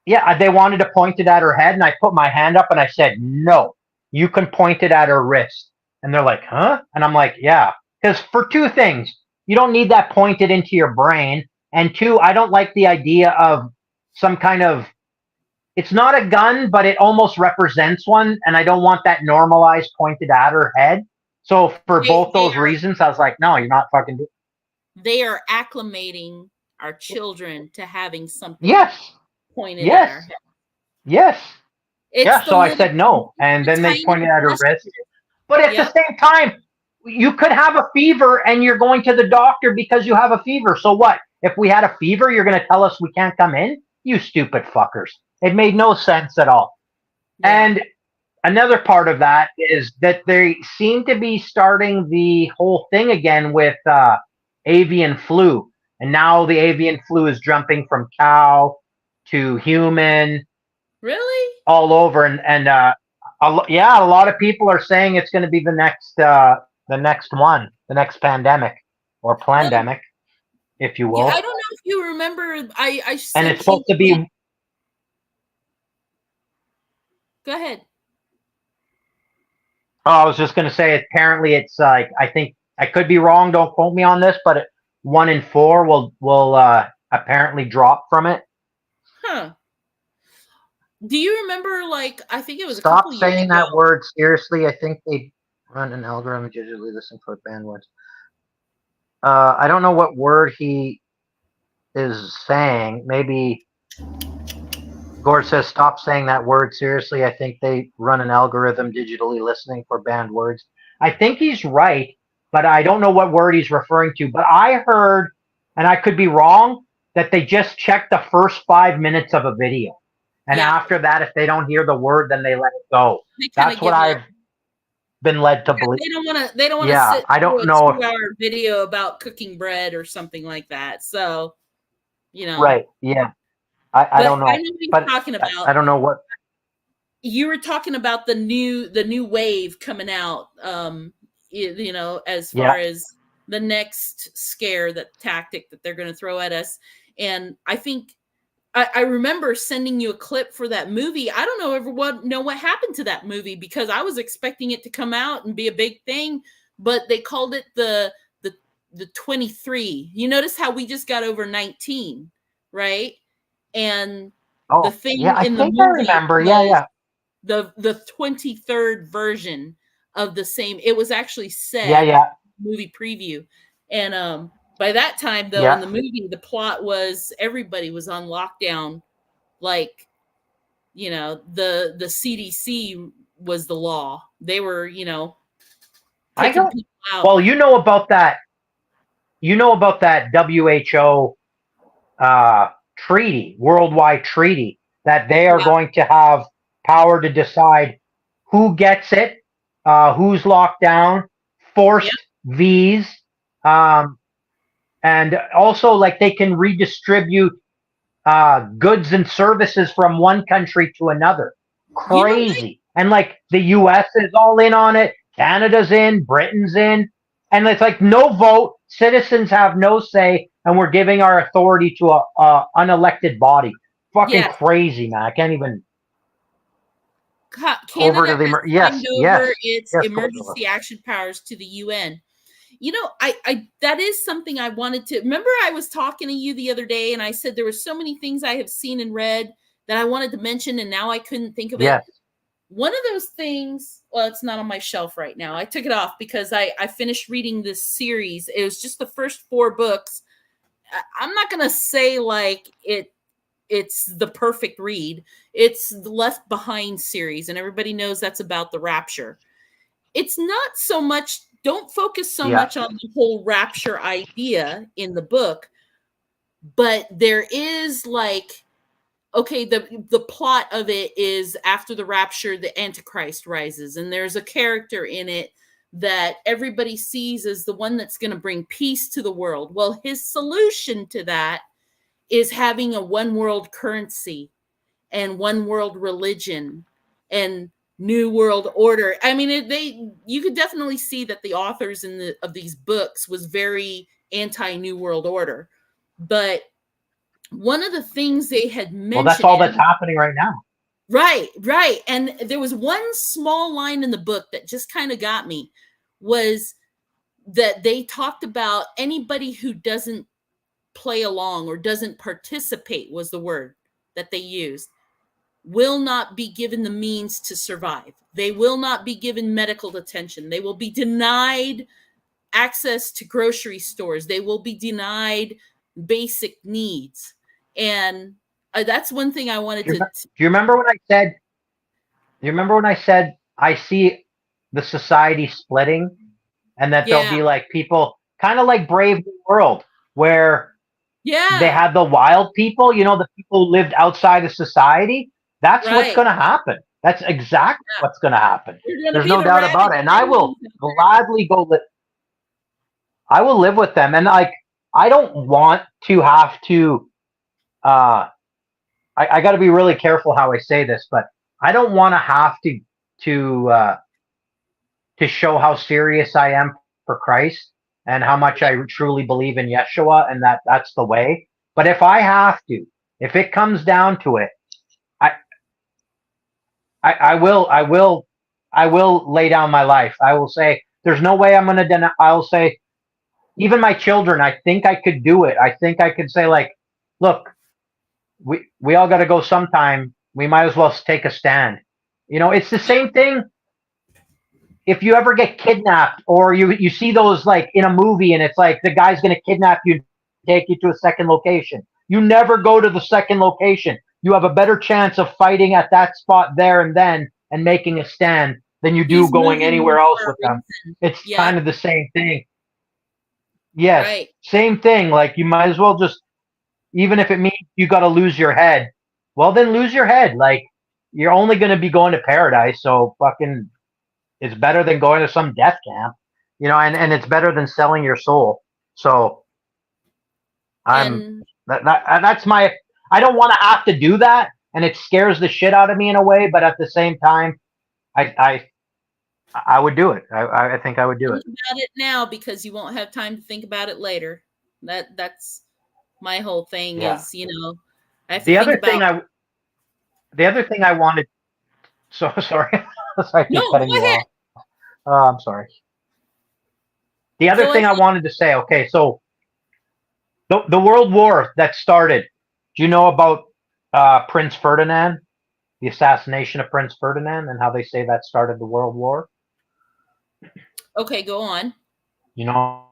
Yeah, they wanted to point it at her head, and I put my hand up and I said, "No, you can point it at her wrist." And they're like, "Huh?" And I'm like, "Yeah, because for two things, you don't need that pointed into your brain, and two, I don't like the idea of some kind of. It's not a gun, but it almost represents one, and I don't want that normalized pointed at her head. So for They both they those are reasons, I was like, "No, you're not fucking." they are acclimating our children to having something Yes, pointed at our yes, head. yes, It's yeah. the So I little said no, and the then they tiny pointed at her wrist. gestures. But at the Yep. same time, you could have a fever and you're going to the doctor because you have a fever. So what? If we had a fever, you're going to tell us we can't come in? You stupid fuckers. It made no sense at all. Yeah. And another part of that is that they seem to be starting the whole thing again with avian flu. And now the avian flu is jumping from cow to human Really? all over. Yeah, a lot of people are saying it's going to be the next one, the next pandemic or Um, plandemic, if you yeah, I will. don't know if you remember. I And it's sent you. supposed to be. Go ahead. Oh, I was just going to say. Apparently, it's like I think I could be wrong. Don't quote me on this, but 1 in 4 will apparently drop from it. Huh. Do you remember, like, I think it was a Stop couple years saying ago. that word seriously. I think they run an algorithm digitally listen for bandwidth. I don't know what word he is saying. Maybe Gord says, stop saying that word. Seriously, I think they run an algorithm digitally listening for banned words. I think he's right, but I don't know what word he's referring to. But I heard, and I could be wrong, that they just check the first 5 minutes of a video. And Yeah. after that, if they don't hear the word, then they let it go. They kind That's of what give up. I've been led to believe. They don't want to Yeah, sit I through don't a know if 2-hour video about cooking bread or something like that. So, right. Yeah, I But don't I know, know what you're but talking I about. don't know what. You were talking about the new wave coming out. As Yeah, far as the next scare, that tactic that they're going to throw at us, and I think I remember sending you a clip for that movie. I don't know what happened to that movie, because I was expecting it to come out and be a big thing, but they called it the 23. You notice how we just got over 19, right? And the oh yeah, thing I in the think I movie remember. Yeah, was yeah, the 23rd version of the same. It was actually yeah, said yeah, movie preview. And by that time, though, in yeah. the movie, the plot was everybody was on lockdown. Like, the CDC was the law. They were, I taking don't. people out. Well, you know about that. You know about that WHO treaty, worldwide treaty, that they are Yeah. going to have power to decide who gets it, who's locked down, Yeah. forced V's, um, and also like they can redistribute goods and services from one country to another. You know what? Crazy. And like the US is all in on it, Canada's in, Britain's in, and it's like no vote, citizens have no say, and we're giving our authority to a unelected body. Fucking Yes. crazy, man. I can't even. Over Canada to the has yes, signed yes, over its yes, Godzilla. emergency action powers to the UN. I that is something I wanted to remember. I was talking to you the other day, and I said there were so many things I have seen and read that I wanted to mention, and now I couldn't think of it. Yes. One of those things, well, it's not on my shelf right now. I took it off because I finished reading this series. It was just the first 4 books. I'm not gonna say like it's the perfect read. It's the Left Behind series, and everybody knows that's about the rapture. It's not so much, don't focus so Yeah. much on the whole rapture idea in the book, but there is like, okay, the plot of it is after the rapture, the Antichrist rises, and there's a character in it that everybody sees as the one that's going to bring peace to the world. Well, his solution to that is having a one world currency and one world religion and new world order. I mean, you could definitely see that the authors of these books was very anti new world order. But one of the things they had Well, that's mentioned, all that's happening right now. right, and there was one small line in the book that just kind of got me, was that they talked about anybody who doesn't play along or doesn't participate, was the word that they used, will not be given the means to survive. They will not be given medical attention. They will be denied access to grocery stores. They will be denied basic needs. And that's one thing I wanted Do you, to. do you remember when I said? Do you remember when I said I see the society splitting, and that there'll Yeah. be like people kind of like Brave New World, where they Yeah. had the wild people, the people who lived outside of society. That's what's Right. going to happen. That's exactly what's going to happen. There's no the doubt rabid about it. And I will Chinese. gladly go live. I will live with them. And like, I don't want to have to, I got to be really careful how I say this, but I don't want to have to show how serious I am for Christ and how much I truly believe in Yeshua and that's the way. But if I have to, if it comes down to it, I I will lay down my life. I will say there's no way I'm going to deny. I'll say even my children. I think I could do it. I think I could say like, look, we all got to go sometime. We might as well take a stand. It's the same thing. if you ever get kidnapped or you see those like in a movie and it's like the guy's going to kidnap you, take you to a second location. You never go to the second location. You have a better chance of fighting at that spot there and then and making a stand than you do He's going moving you anywhere else for a with them. reason. It's Yeah, kind of the same thing. Yes, right. same thing. Like you might as well just, even if it means you got to lose your head, well then lose your head. Like you're only going to be going to paradise, so fucking it's better than going to some death camp, and it's better than selling your soul. So I'm And that's my. I don't want to have to do that, and it scares the shit out of me in a way. But at the same time, I I would do it. I think I would do think it. about it now because you won't have time to think about it later. That's my whole thing Yeah. is, I have to The think other thing about. I the other thing I wanted. So sorry, I No, keep cutting go you ahead. off. I'm sorry. The other Go thing ahead. I wanted to say. Okay, so the World War that started. Do you know about Prince Ferdinand? The assassination of Prince Ferdinand and how they say that started the World War. Okay, go on. You know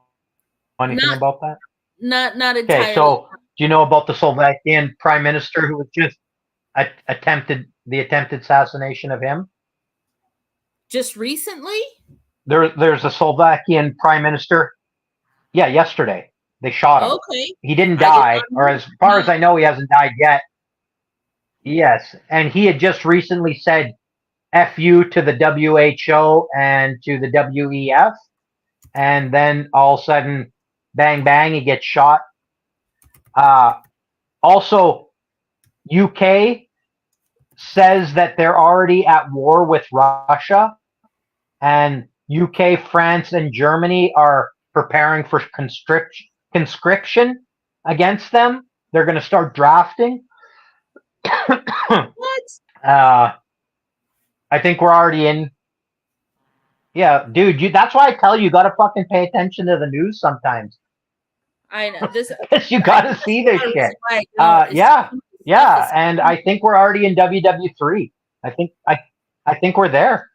anything Not about that? not Okay, entirely. so do you know about the Slovakian prime minister who was just attempted assassination of him? Just recently? There's a Slovakian prime minister. Yeah, yesterday they shot him. Okay. He didn't I did die, not or know. as far as No. I know, he hasn't died yet. Yes, and he had just recently said "F you" to the WHO and to the WEF, and then all of a sudden, bang bang, he gets shot. Uh, Also, UK says that they're already at war with Russia, and UK, France, and Germany are preparing for conscription against them. They're going to start drafting. What? uh, I think we're already in. Yeah, dude, that's why I tell you, got to fucking pay attention to the news sometimes. I know this. Because you got to That's see this one shit. reason why I don't. Is Yeah, some of the stuff yeah, is. and I think we're already in WW3. I think we're there.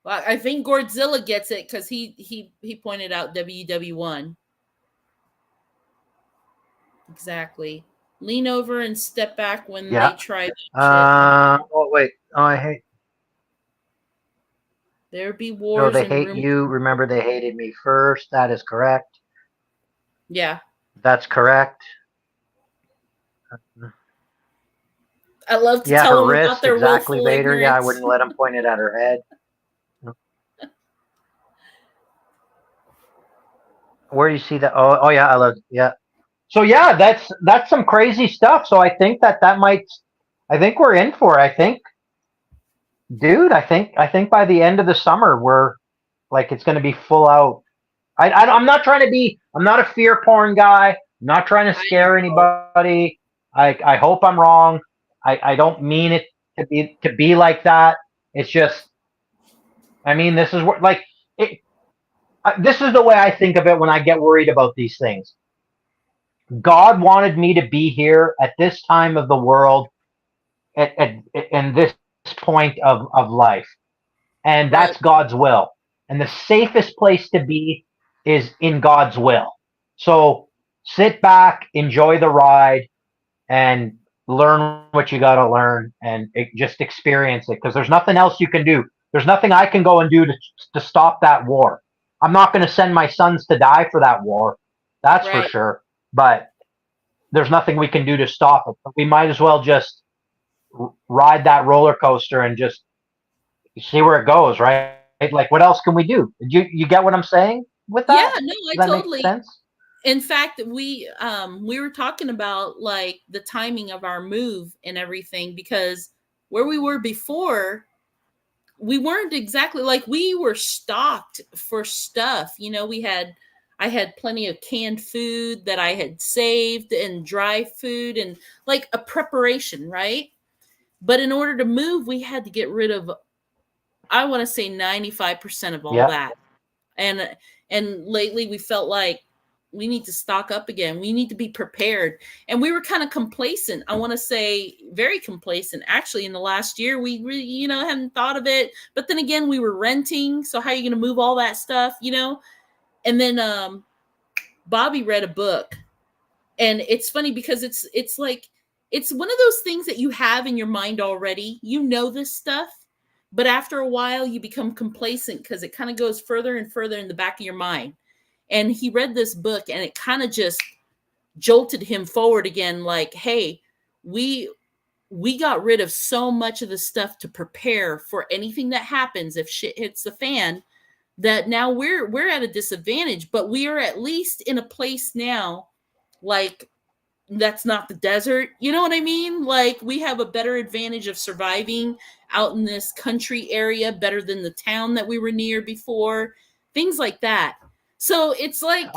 Well, I think Godzilla gets it because he pointed out WW1 exactly. Lean over and step back when they Yeah. try that shit. Oh wait. Oh, I hate. There be No, wars they and hate rumors. you. Remember, they hated me first. That is correct. Yeah, That's correct. I love to Yeah, tell her them about wrist, their exactly, willful Vader. Yeah, I ignorance. wouldn't let him point it at her head. Where do you see that? Oh yeah, I love. Yeah. So yeah, that's some crazy stuff. So I think that might. I think we're in for it. I think, dude. I think by the end of the summer, we're like it's going to be full out. I'm not trying to be. I'm not a fear porn guy. I'm not trying to I scare know. anybody. I hope I'm wrong. I don't mean it to be like that. It's just. I mean, this is what like it. This is the way I think of it when I get worried about these things. God wanted me to be here at this time of the world, in this point of life, and Right. that's God's will. And the safest place to be is in God's will. So sit back, enjoy the ride, and learn what you got to learn, and just experience it. Because there's nothing else you can do. There's nothing I can go and do to stop that war. I'm not going to send my sons to die for that war. That's for Right. sure. But there's nothing we can do to stop it. But we might as well just ride that roller coaster and just see where it goes, right? Like, what else can we do? You get what I'm saying with Yeah, that? no, I Does that make totally. sense? In fact, we were talking about like the timing of our move and everything because where we were before, we weren't exactly like we were stocked for stuff. I had plenty of canned food that I had saved and dry food and like a preparation, right? But in order to move, we had to get rid of, I want to say 95% of all Yeah. that. And lately we felt like we need to stock up again. We need to be prepared. And we were kind of complacent. I want to say very complacent. Actually, in the last year, we really, hadn't thought of it. But then again, we were renting. So how are you going to move all that stuff, And then Bobby read a book. And it's funny because it's like, it's one of those things that you have in your mind already. You know this stuff. But after a while, you become complacent because it kind of goes further and further in the back of your mind. And he read this book and it kind of just jolted him forward again. Like, hey, we got rid of so much of the stuff to prepare for anything that happens if shit hits the fan, that now we're at a disadvantage, but we are at least in a place now, like, that's not the desert. You know what I mean? Like, we have a better advantage of surviving out in this country area, better than the town that we were near before, things like that. So it's like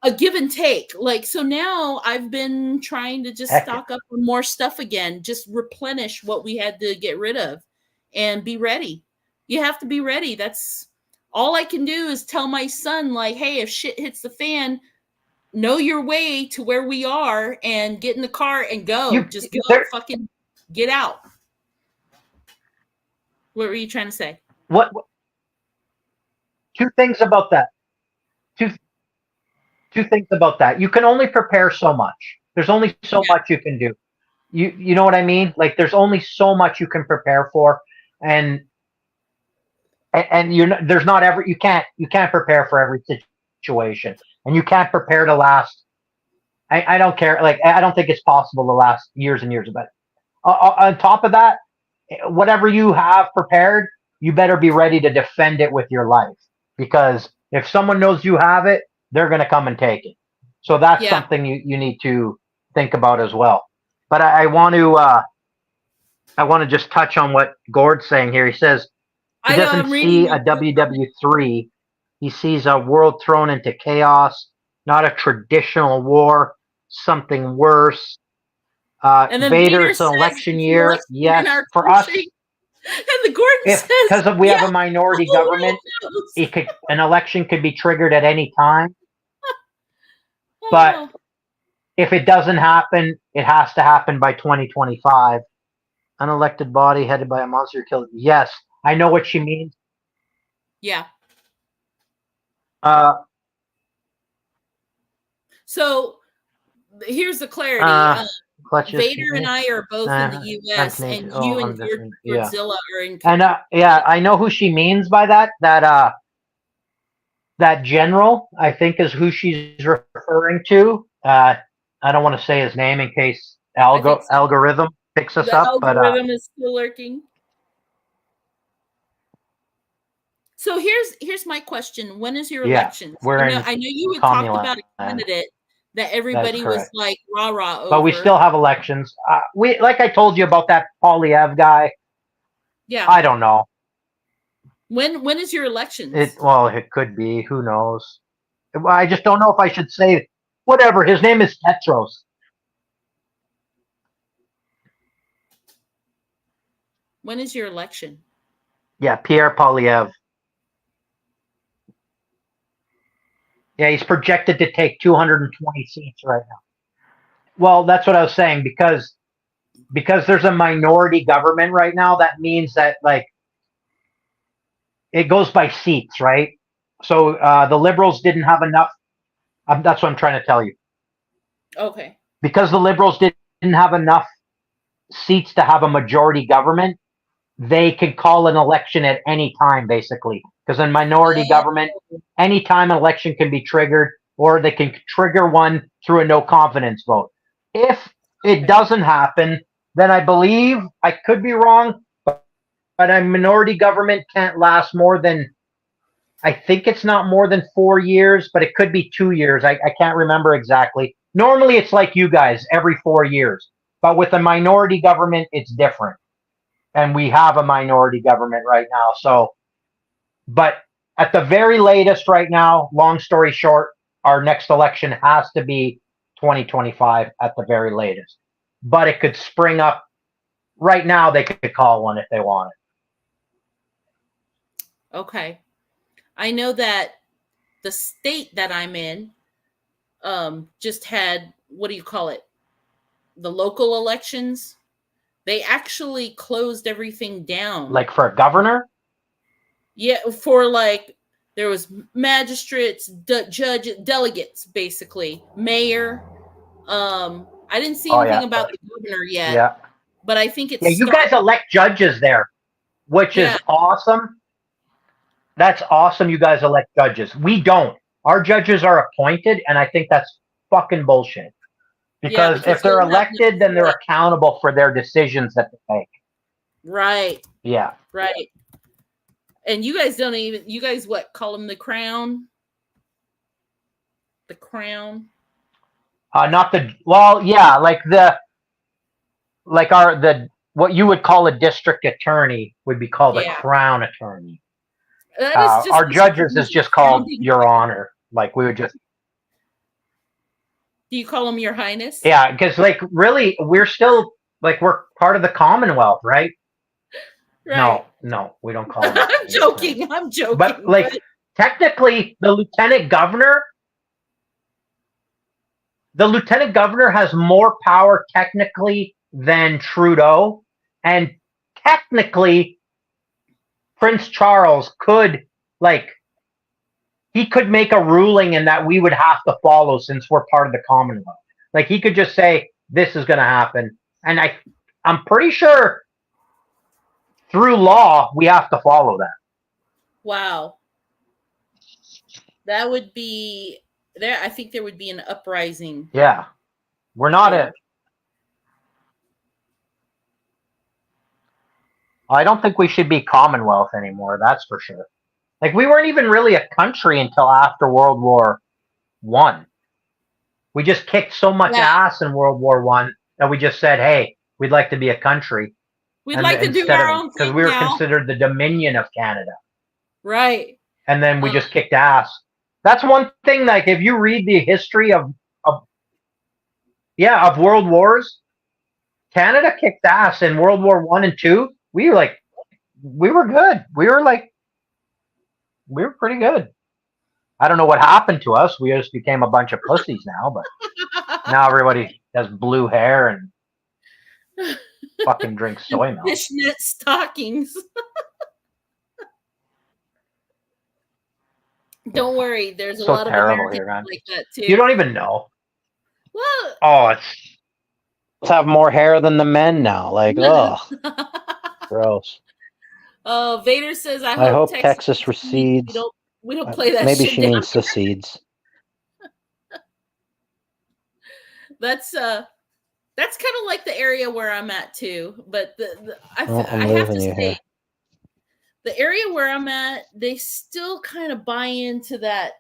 a give and take. Like, so now I've been trying to just stock up on more stuff again, just replenish what we had to get rid of and be ready. You have to be ready. That's all I can do, is tell my son, like, hey, if shit hits the fan, know your way to where we are and get in the car and go. Just go, fucking get out. What were you trying to say? What? Two things about that. Two things about that. You can only prepare so much. There's only so much you can do. You know what I mean? Like, there's only so much you can prepare for, and there's not ever, you can't prepare for every situation, and you can't prepare to last. I don't care. Like, I don't think it's possible to last years and years of it. On top of that, whatever you have prepared, you better be ready to defend it with your life, because if someone knows you have it, they're going to come and take it. So that's something you need to think about as well. But I want to just touch on what Gord's saying here. He says he doesn't see a WW3. He sees a world thrown into chaos, not a traditional war, something worse. And Vader, it's an election year. Yes, for us. And the Gordon says, because we have a minority government, an election could be triggered at any time. But if it doesn't happen, it has to happen by 2025. Unelected body headed by a monster killer. Yes, I know what she means. Yeah. So here's the clarity. Vader and I are both in the U.S., and you and Godzilla are in. And I know who she means by that. That general, I think, is who she's referring to. I don't want to say his name in case algorithm picks us up. Algorithm is still lurking. So here's my question: when is your election? I know you had talked about a candidate that everybody was like rah-rah over. But we still have elections. Like I told you about that Polyev guy. Yeah. I don't know. When is your election? It could be. Who knows? I just don't know if I should say whatever. His name is Tetros. When is your election? Yeah, Pierre Polyev. Yeah, he's projected to take 220 seats right now. Well, that's what I was saying, because there's a minority government right now. That means that, like, it goes by seats, right? So the Liberals didn't have enough. That's what I'm trying to tell you. Okay. Because the Liberals didn't have enough seats to have a majority government, they could call an election at any time, basically. Because in minority government, any time an election can be triggered, or they can trigger one through a no confidence vote. If it doesn't happen, then I believe, I could be wrong, but a minority government can't last more than, I think it's not more than 4 years, but it could be 2 years. I can't remember exactly. Normally it's like you guys, every 4 years. But with a minority government, it's different. And we have a minority government right now. So, but at the very latest right now, long story short, our next election has to be 2025 at the very latest. But it could spring up. Right now, they could call one if they wanted. Okay. I know that the state that I'm in, just had, what do you call it? The local elections. They actually closed everything down. Like for a governor? Yeah, for like, there was magistrates, judge, delegates, basically, mayor. I didn't see anything about the governor yet. Yeah. But I think it's you guys elect judges there, which is awesome. That's awesome. You guys elect judges. We don't. Our judges are appointed, and I think that's fucking bullshit. Because if they're elected, then they're accountable for their decisions that they make. Right. Yeah. Right. And you guys don't even, you guys what, call them the crown? The crown? Not the, well, yeah, like what you would call a district attorney would be called a crown attorney. Our judges is just called Your Honor. Like we would just. Do you call them Your Highness? Yeah, because like really, we're still like we're part of the Commonwealth, right? Right. No, we don't call them. I'm joking. But like technically, the lieutenant governor has more power technically than Trudeau, and technically Prince Charles could he could make a ruling and that we would have to follow since we're part of the Commonwealth. Like he could just say this is going to happen, and I'm pretty sure through law we have to follow that. Wow. That would be there. I think there would be an uprising. Yeah. We're not I don't think we should be Commonwealth anymore, that's for sure. Like we weren't even really a country until after World War I. We just kicked so much ass in World War I that we just said, hey, we'd like to be a country. We'd like to do our own thing because we were considered the Dominion of Canada. Right. And then we just kicked ass. That's one thing, like if you read the history of world wars, Canada kicked ass in World War I and II. We were good. We were pretty good. I don't know what happened to us. We just became a bunch of pussies now, but now everybody has blue hair and fucking drinks soy milk. Fishnet stockings. Don't worry, there's a lot of Americans here, like that too. You don't even know. Well, let's have more hair than the men now. Like, ugh, gross. Oh, Vader says, I hope Texas recedes. We don't play that. Maybe she means secedes. That's kind of like the area where I'm at too. But I have to say, the area where I'm at, they still kind of buy into that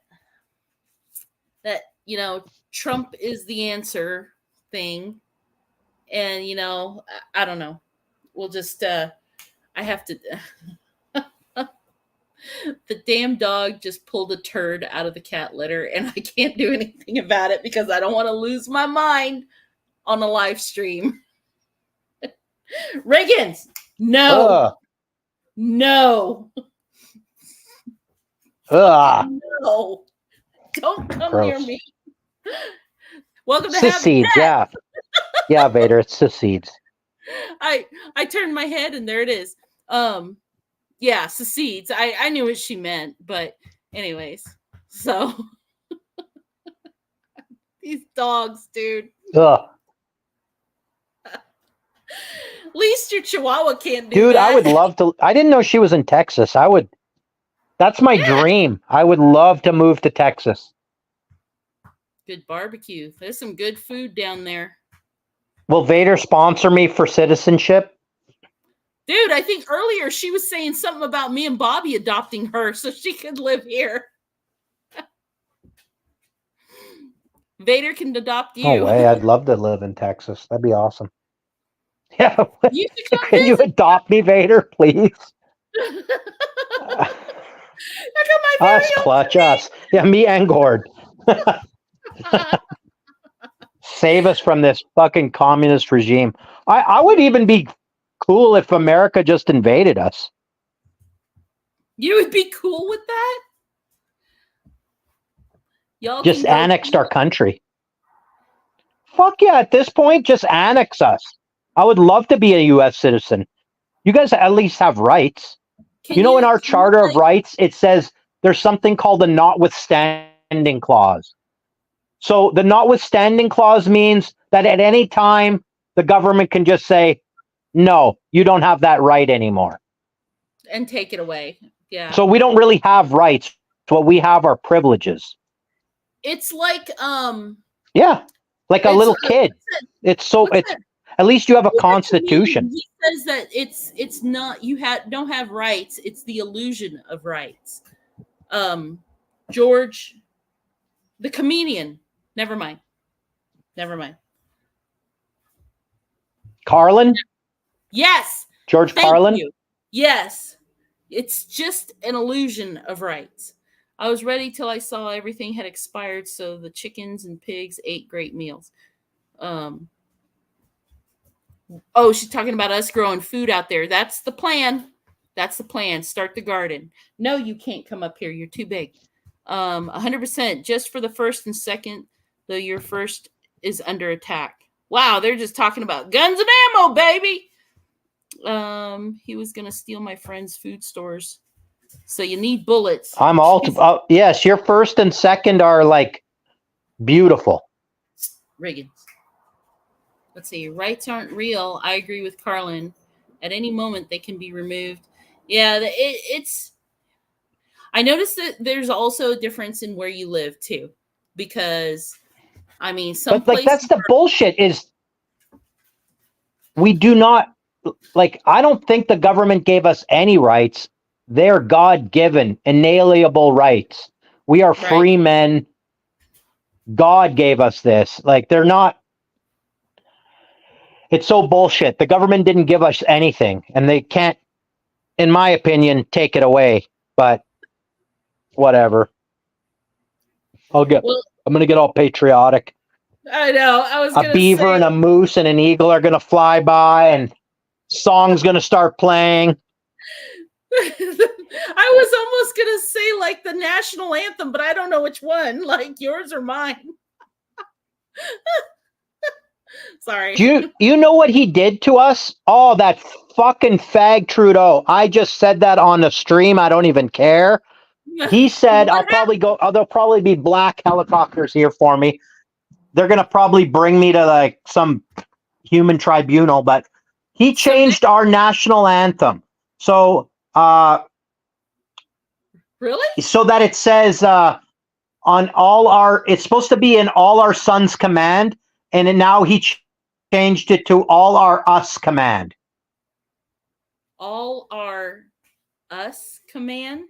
Trump is the answer thing. And I don't know. We'll just I have to. The damn dog just pulled a turd out of the cat litter, and I can't do anything about it because I don't want to lose my mind on a live stream. Reagan's, no. No. No. Don't come near me. Welcome to secedes, yeah. Yeah, Vader, it's secedes. I turned my head and there it is. Yeah, secedes. I knew what she meant, but anyways. So these dogs, dude. Ugh. At least your Chihuahua can't do that. Dude, I would love to. I didn't know she was in Texas. That's my dream. I would love to move to Texas. Good barbecue. There's some good food down there. Will Vader sponsor me for citizenship? Dude, I think earlier she was saying something about me and Bobby adopting her so she could live here. Vader can adopt you. No way. I'd love to live in Texas. That'd be awesome. Yeah. Can you adopt me, Vader, please? Us, clutch us. Yeah, me and Gord. Save us from this fucking communist regime. I would even be cool if America just invaded us. You would be cool with that? Y'all Just can go annexed our country. Fuck yeah, at this point, just annex us. I would love to be a U.S. citizen. You guys at least have rights. Can You know, in our can you, Charter of like, Rights, it says there's something called the notwithstanding clause. So the notwithstanding clause means that at any time, the government can just say, no, you don't have that right anymore. and take it away? Yeah. So we don't really have rights. What we have are privileges. It's like Yeah, like a it's little kid. It's so what's it's that? at least you have a Who's that constitution. comedian? He says that it's not you don't have rights. It's the illusion of rights. George, the comedian. Never mind. Carlin, Yes. George Thank Carlin. you. Yes. It's just an illusion of rights. I was ready till I saw everything had expired, so the chickens and pigs ate great meals. Oh, she's talking about us growing food out there. That's the plan. Start the garden. No, you can't come up here. You're too big. 100% just for the first and second, though your first is under attack. Wow, they're just talking about guns and ammo, baby. He was gonna steal my friend's food stores. So you need bullets. I'm all yes. Your first and second are like beautiful. Reagan. Let's see. Rights aren't real. I agree with Carlin. At any moment, they can be removed. Yeah, it's. I noticed that there's also a difference in where you live too, because, I mean, some But like places that's the bullshit. Is we do not like. I don't think the government gave us any rights. They're God-given, inalienable rights. We are free men. God gave us this. Like they're not. It's so bullshit. The government didn't give us anything, and they can't, in my opinion, take it away. But whatever. I'm gonna get all patriotic. I know. I was A beaver and a moose and an eagle are gonna fly by, and song's gonna start playing. I was almost gonna say like the national anthem, but I don't know which one, like yours or mine. Sorry. Do you know what he did to us? Oh, that fucking fag Trudeau. I just said that on the stream. I don't even care. He said, there'll probably be black helicopters here for me. They're going to probably bring me to like some human tribunal, but he changed our national anthem. So, really? So that it says, it's supposed to be in all our sons command. And now he changed it to all our us command. All our us command?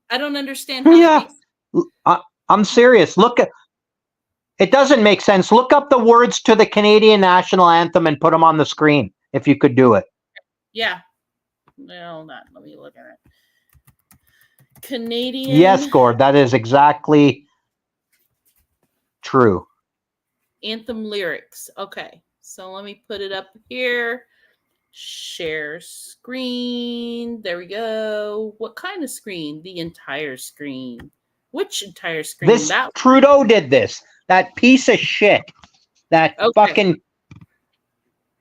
I don't understand how that makes I'm serious. It doesn't make sense. Look up the words to the Canadian national anthem and put them on the screen if you could do it. Yeah. No, not. Let me look at it. Canadian. Yes, Gord, that is exactly true. Anthem lyrics. Okay. So let me put it up here. Share screen. There we go. What kind of screen? The entire screen. Which entire screen? This Trudeau did this. That piece of shit. That fucking.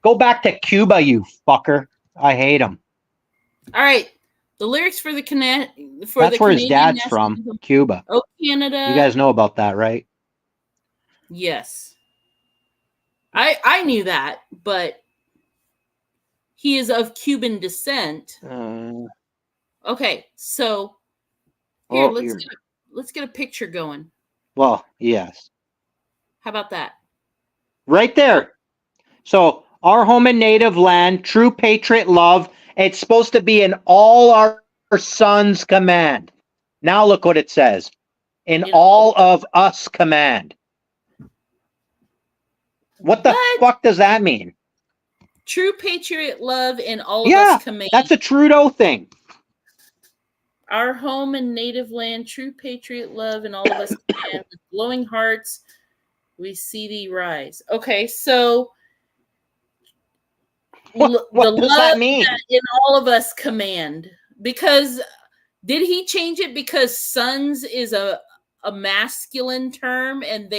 Go back to Cuba, you fucker. I hate him. All right. The lyrics for the That's where his dad's from. Anthem. Cuba. Oh, Canada. You guys know about that, right? Yes. I knew that, but he is of Cuban descent. Okay, so here, let's get a picture going. Well, yes. How about that? Right there. So, our home and native land, true patriot love. It's supposed to be in all our sons' command. Now look what it says. In all of us command. What the fuck does that mean? True patriot love in all of us command. That's a Trudeau thing. Our home and native land, true patriot love in all of us command. With glowing hearts, we see thee rise. Okay, so what does that mean? In all of us command, because Did he change it because sons is a masculine term, and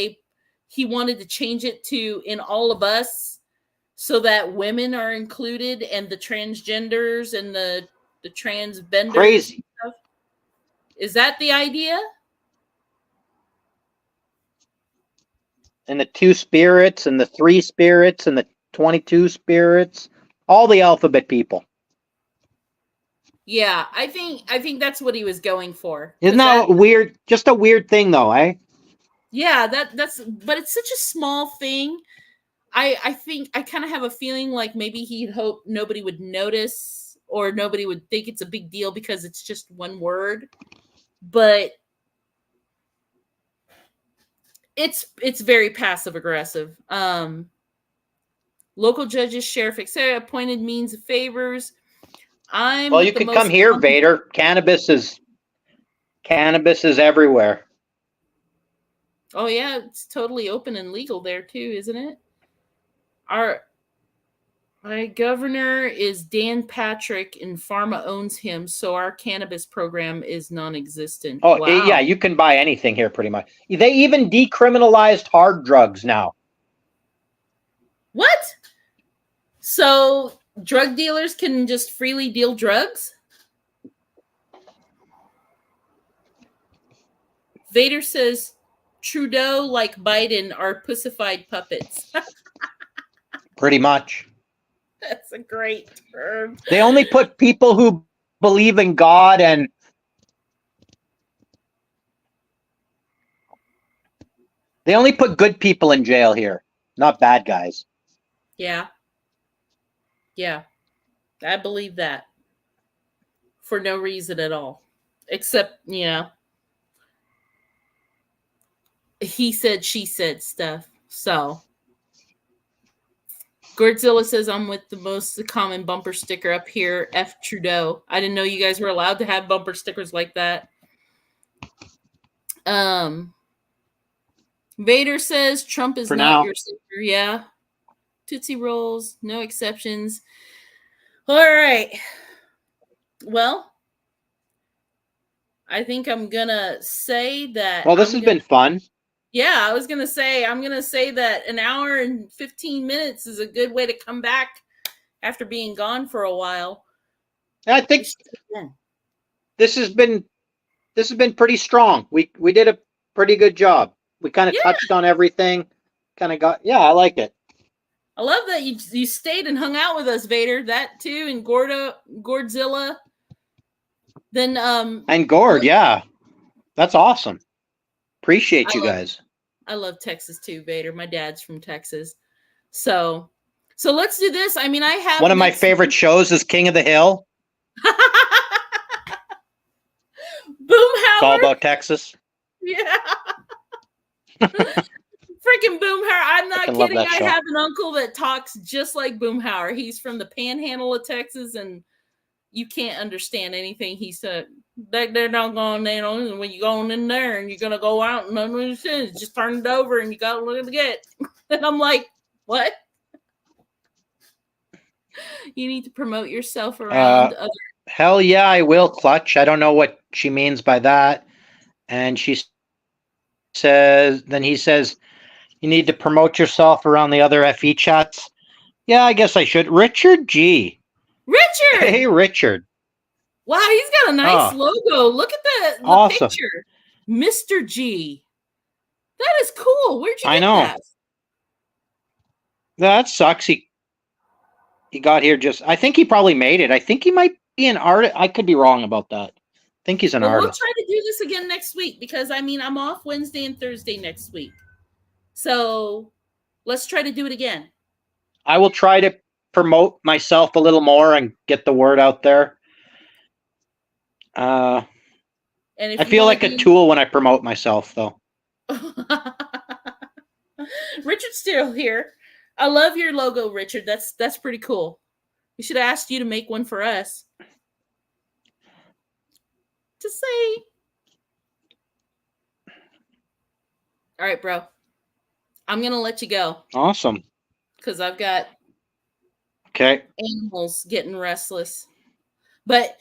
he wanted to change it to in all of us, so that women are included and the transgenders and the transbenders? Crazy. Stuff? Is that the idea? And the 2 spirits and the 3 spirits and the 22 spirits, all the alphabet people. Yeah, I think that's what he was going for. Isn't that weird? Just a weird thing, though, eh? Yeah, that's but it's such a small thing. I think I kind of have a feeling like maybe he'd hope nobody would notice or nobody would think it's a big deal because it's just one word. But it's very passive aggressive. Local judges, sheriff, etc. appointed means of favors. Well, you could come here, Vader. Cannabis is everywhere. Oh yeah, it's totally open and legal there too, isn't it? My governor is Dan Patrick, and Pharma owns him, so our cannabis program is non-existent. Oh, wow. Yeah, you can buy anything here pretty much. They even decriminalized hard drugs now. What? So drug dealers can just freely deal drugs? Vader says Trudeau, like Biden, are pussified puppets. Pretty much. That's a great term. They only put people who believe in God and they only put good people in jail here, not bad guys. Yeah. Yeah. I believe that. For no reason at all. Except, he said, she said stuff. So Godzilla says I'm with the common bumper sticker up here, F Trudeau. I didn't know you guys were allowed to have bumper stickers like that. Vader says Trump is not your savior. Yeah. Tootsie Rolls, no exceptions. All right. Well, I think I'm gonna say that. Well, this has been fun. Yeah, I was going to say, I'm going to say that an hour and 15 minutes is a good way to come back after being gone for a while. I think this has been pretty strong. We did a pretty good job. We kind of touched on everything. Kind of I like it. I love that you stayed and hung out with us, Vader. That too, and Gordzilla. Then and Gord, yeah. That's awesome. Appreciate you guys. I love Texas too, Vader. My dad's from Texas. So let's do this. I mean, I have one of my favorite shows is King of the Hill. Boomhauer. It's all about Texas. Yeah. Freaking Boomhauer. I'm not kidding. I have an uncle that talks just like Boomhauer. He's from the panhandle of Texas, and you can't understand anything he said. They're not going, when you go in there and you're going to go out and just turn it over and you got to look at it. And I'm like, what? You need to promote yourself around other. Hell yeah, I will, Clutch. I don't know what she means by that. And he says, you need to promote yourself around the other FE chats. Yeah, I guess I should. Richard G. Richard! Hey, Richard. Wow, he's got a nice logo. Look at the awesome picture. Mr. G. That is cool. Where'd you get that? That sucks. He got here I think he probably made it. I think he might be an artist. I could be wrong about that. I think he's an artist. We'll try to do this again next week because, I'm off Wednesday and Thursday next week. So let's try to do it again. I will try to promote myself a little more and get the word out there. I feel like a tool when I promote myself, though. Richard's still here. I love your logo, Richard. That's pretty cool. We should have asked you to make one for us. To say. All right, bro. I'm going to let you go. Awesome. Because I've got animals getting restless. But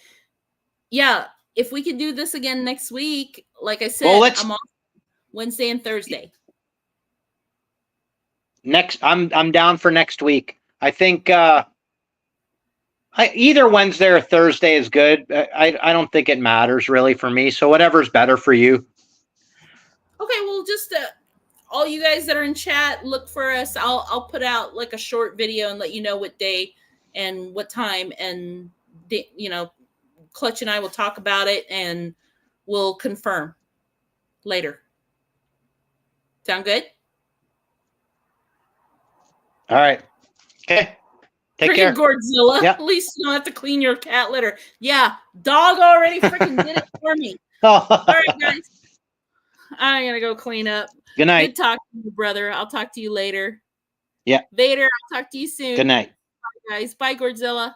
yeah, if we can do this again next week, like I said, Well, let's- I'm off Wednesday and Thursday. I'm down for next week. I think either Wednesday or Thursday is good. I don't think it matters really for me. So whatever's better for you. Okay, well, just all you guys that are in chat, look for us. I'll put out like a short video and let you know what day and what time, and Clutch and I will talk about it and we'll confirm later. Sound good? All right. Okay. Take care. Godzilla. Yeah. At least you don't have to clean your cat litter. Yeah, dog already freaking did it for me. All All right, guys. I'm gonna go clean up. Good night. Good talking to you, brother. I'll talk to you later. Yeah. Vader, I'll talk to you soon. Good night. Bye, guys. Bye, Godzilla.